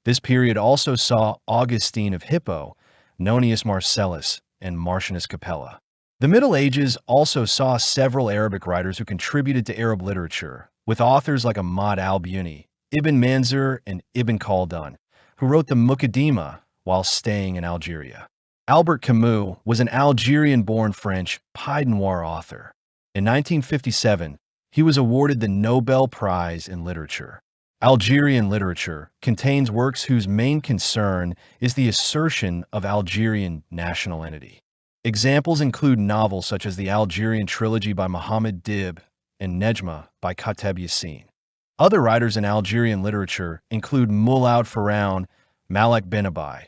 This period also saw Augustine of Hippo, Nonius Marcellus, and Martianus Capella. The Middle Ages also saw several Arabic writers who contributed to Arab literature, with authors like Ahmad al-Buni, Ibn Manzur, and Ibn Khaldun, who wrote the Muqaddimah while staying in Algeria. Albert Camus was an Algerian-born French Pied Noir author. In 1957, he was awarded the Nobel Prize in Literature. Algerian literature contains works whose main concern is the assertion of Algerian national entity. Examples include novels such as the Algerian Trilogy by Mohammed Dib and Nejma by Kateb Yassin. Other writers in Algerian literature include Moulad Faraoun, Malek Benabai,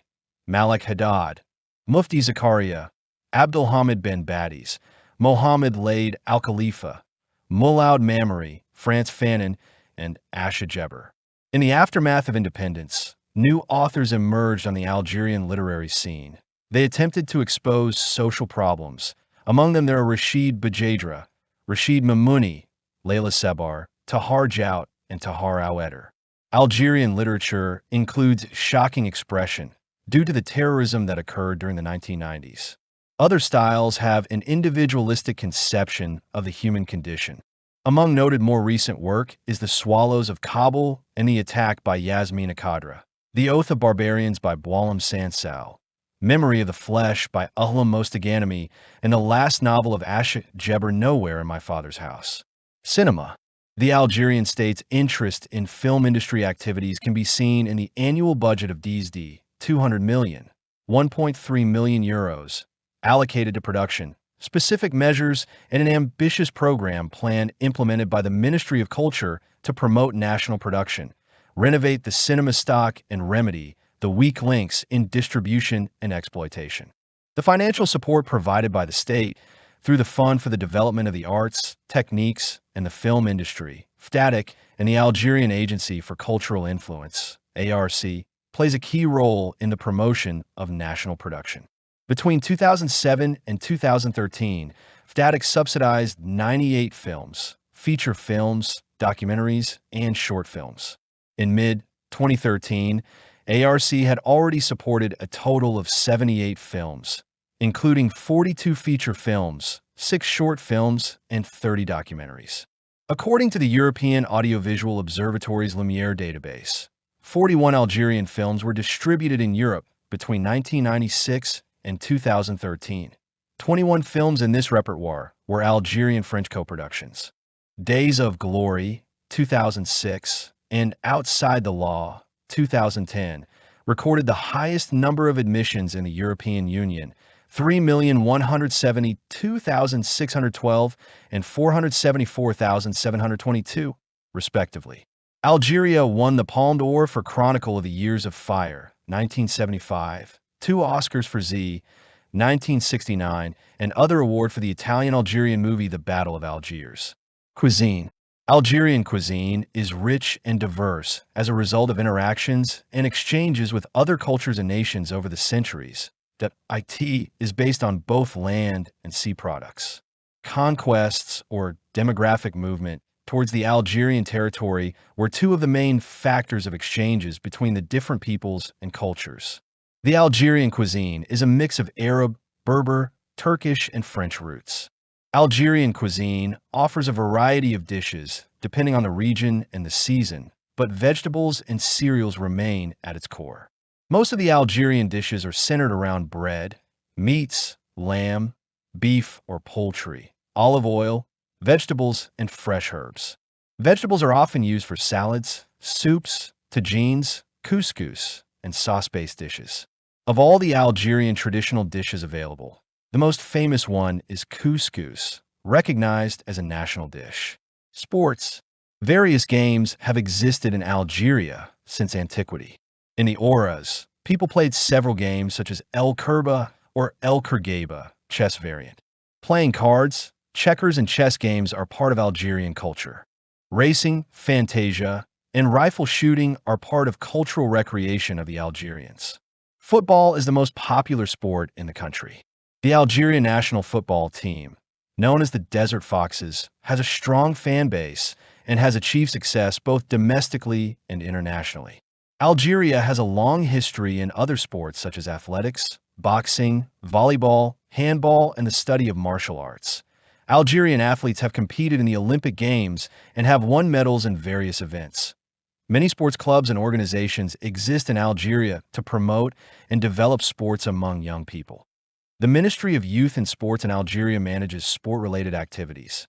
Malik Haddad, Mufti Zakaria, Abdulhamid Ben Badis, Mohammed Laid Al Khalifa, Moulad Mamari, France Fanon, and Asha Jeber. In the aftermath of independence, new authors emerged on the Algerian literary scene. They attempted to expose social problems. Among them, there are Rashid Bajadra, Rashid Mamouni, Layla Sebar, Tahar Jout, and Tahar Al-Eder. Algerian literature includes shocking expression due to the terrorism that occurred during the 1990s. Other styles have an individualistic conception of the human condition. Among noted more recent work is The Swallows of Kabul and The Attack by Yasmina Khadra, The Oath of Barbarians by Boualem Sansal, Memory of the Flesh by Ahlam Mostaghanemi, and the last novel of Asha Jeber, Nowhere in My Father's House. Cinema. The Algerian state's interest in film industry activities can be seen in the annual budget of DSD, 200 million, 1.3 million euros, allocated to production, specific measures, and an ambitious program plan implemented by the Ministry of Culture to promote national production, renovate the cinema stock, and remedy the weak links in distribution and exploitation. The financial support provided by the state through the Fund for the Development of the Arts, Techniques, and the Film Industry, FTATIC, and the Algerian Agency for Cultural Influence, ARC, plays a key role in the promotion of national production. Between 2007 and 2013, FTATIC subsidized 98 films, feature films, documentaries, and short films. In mid-2013, ARC had already supported a total of 78 films, including 42 feature films, 6 short films, and 30 documentaries. According to the European Audiovisual Observatory's Lumiere database, 41 Algerian films were distributed in Europe between 1996 and 2013. 21 films in this repertoire were Algerian-French co-productions. Days of Glory, 2006, and Outside the Law, 2010, recorded the highest number of admissions in the European Union, 3,172,612 and 474,722, respectively. Algeria won the Palme d'Or for Chronicle of the Years of Fire, 1975, 2 Oscars for Z, 1969, and other award for the Italian-Algerian movie The Battle of Algiers. Cuisine. Algerian cuisine is rich and diverse as a result of interactions and exchanges with other cultures and nations over the centuries. That IT is based on both land and sea products. Conquests, or demographic movement, towards the Algerian territory were 2 of the main factors of exchanges between the different peoples and cultures. The Algerian cuisine is a mix of Arab, Berber, Turkish, and French roots. Algerian cuisine offers a variety of dishes depending on the region and the season, but vegetables and cereals remain at its core. Most of the Algerian dishes are centered around bread, meats, lamb, beef or poultry, olive oil, vegetables, and fresh herbs. Vegetables are often used for salads, soups, tagines, couscous, and sauce-based dishes. Of all the Algerian traditional dishes available, the most famous one is couscous, recognized as a national dish. Sports. Various games have existed in Algeria since antiquity. In the Auras, people played several games such as El Kerba or El Kergeba, chess variant. Playing cards, checkers, and chess games are part of Algerian culture. Racing, fantasia, and rifle shooting are part of cultural recreation of the Algerians. Football is the most popular sport in the country. The Algerian national football team, known as the Desert Foxes, has a strong fan base and has achieved success both domestically and internationally. Algeria has a long history in other sports such as athletics, boxing, volleyball, handball, and the study of martial arts. Algerian athletes have competed in the Olympic Games and have won medals in various events. Many sports clubs and organizations exist in Algeria to promote and develop sports among young people. The Ministry of Youth and Sports in Algeria manages sport-related activities.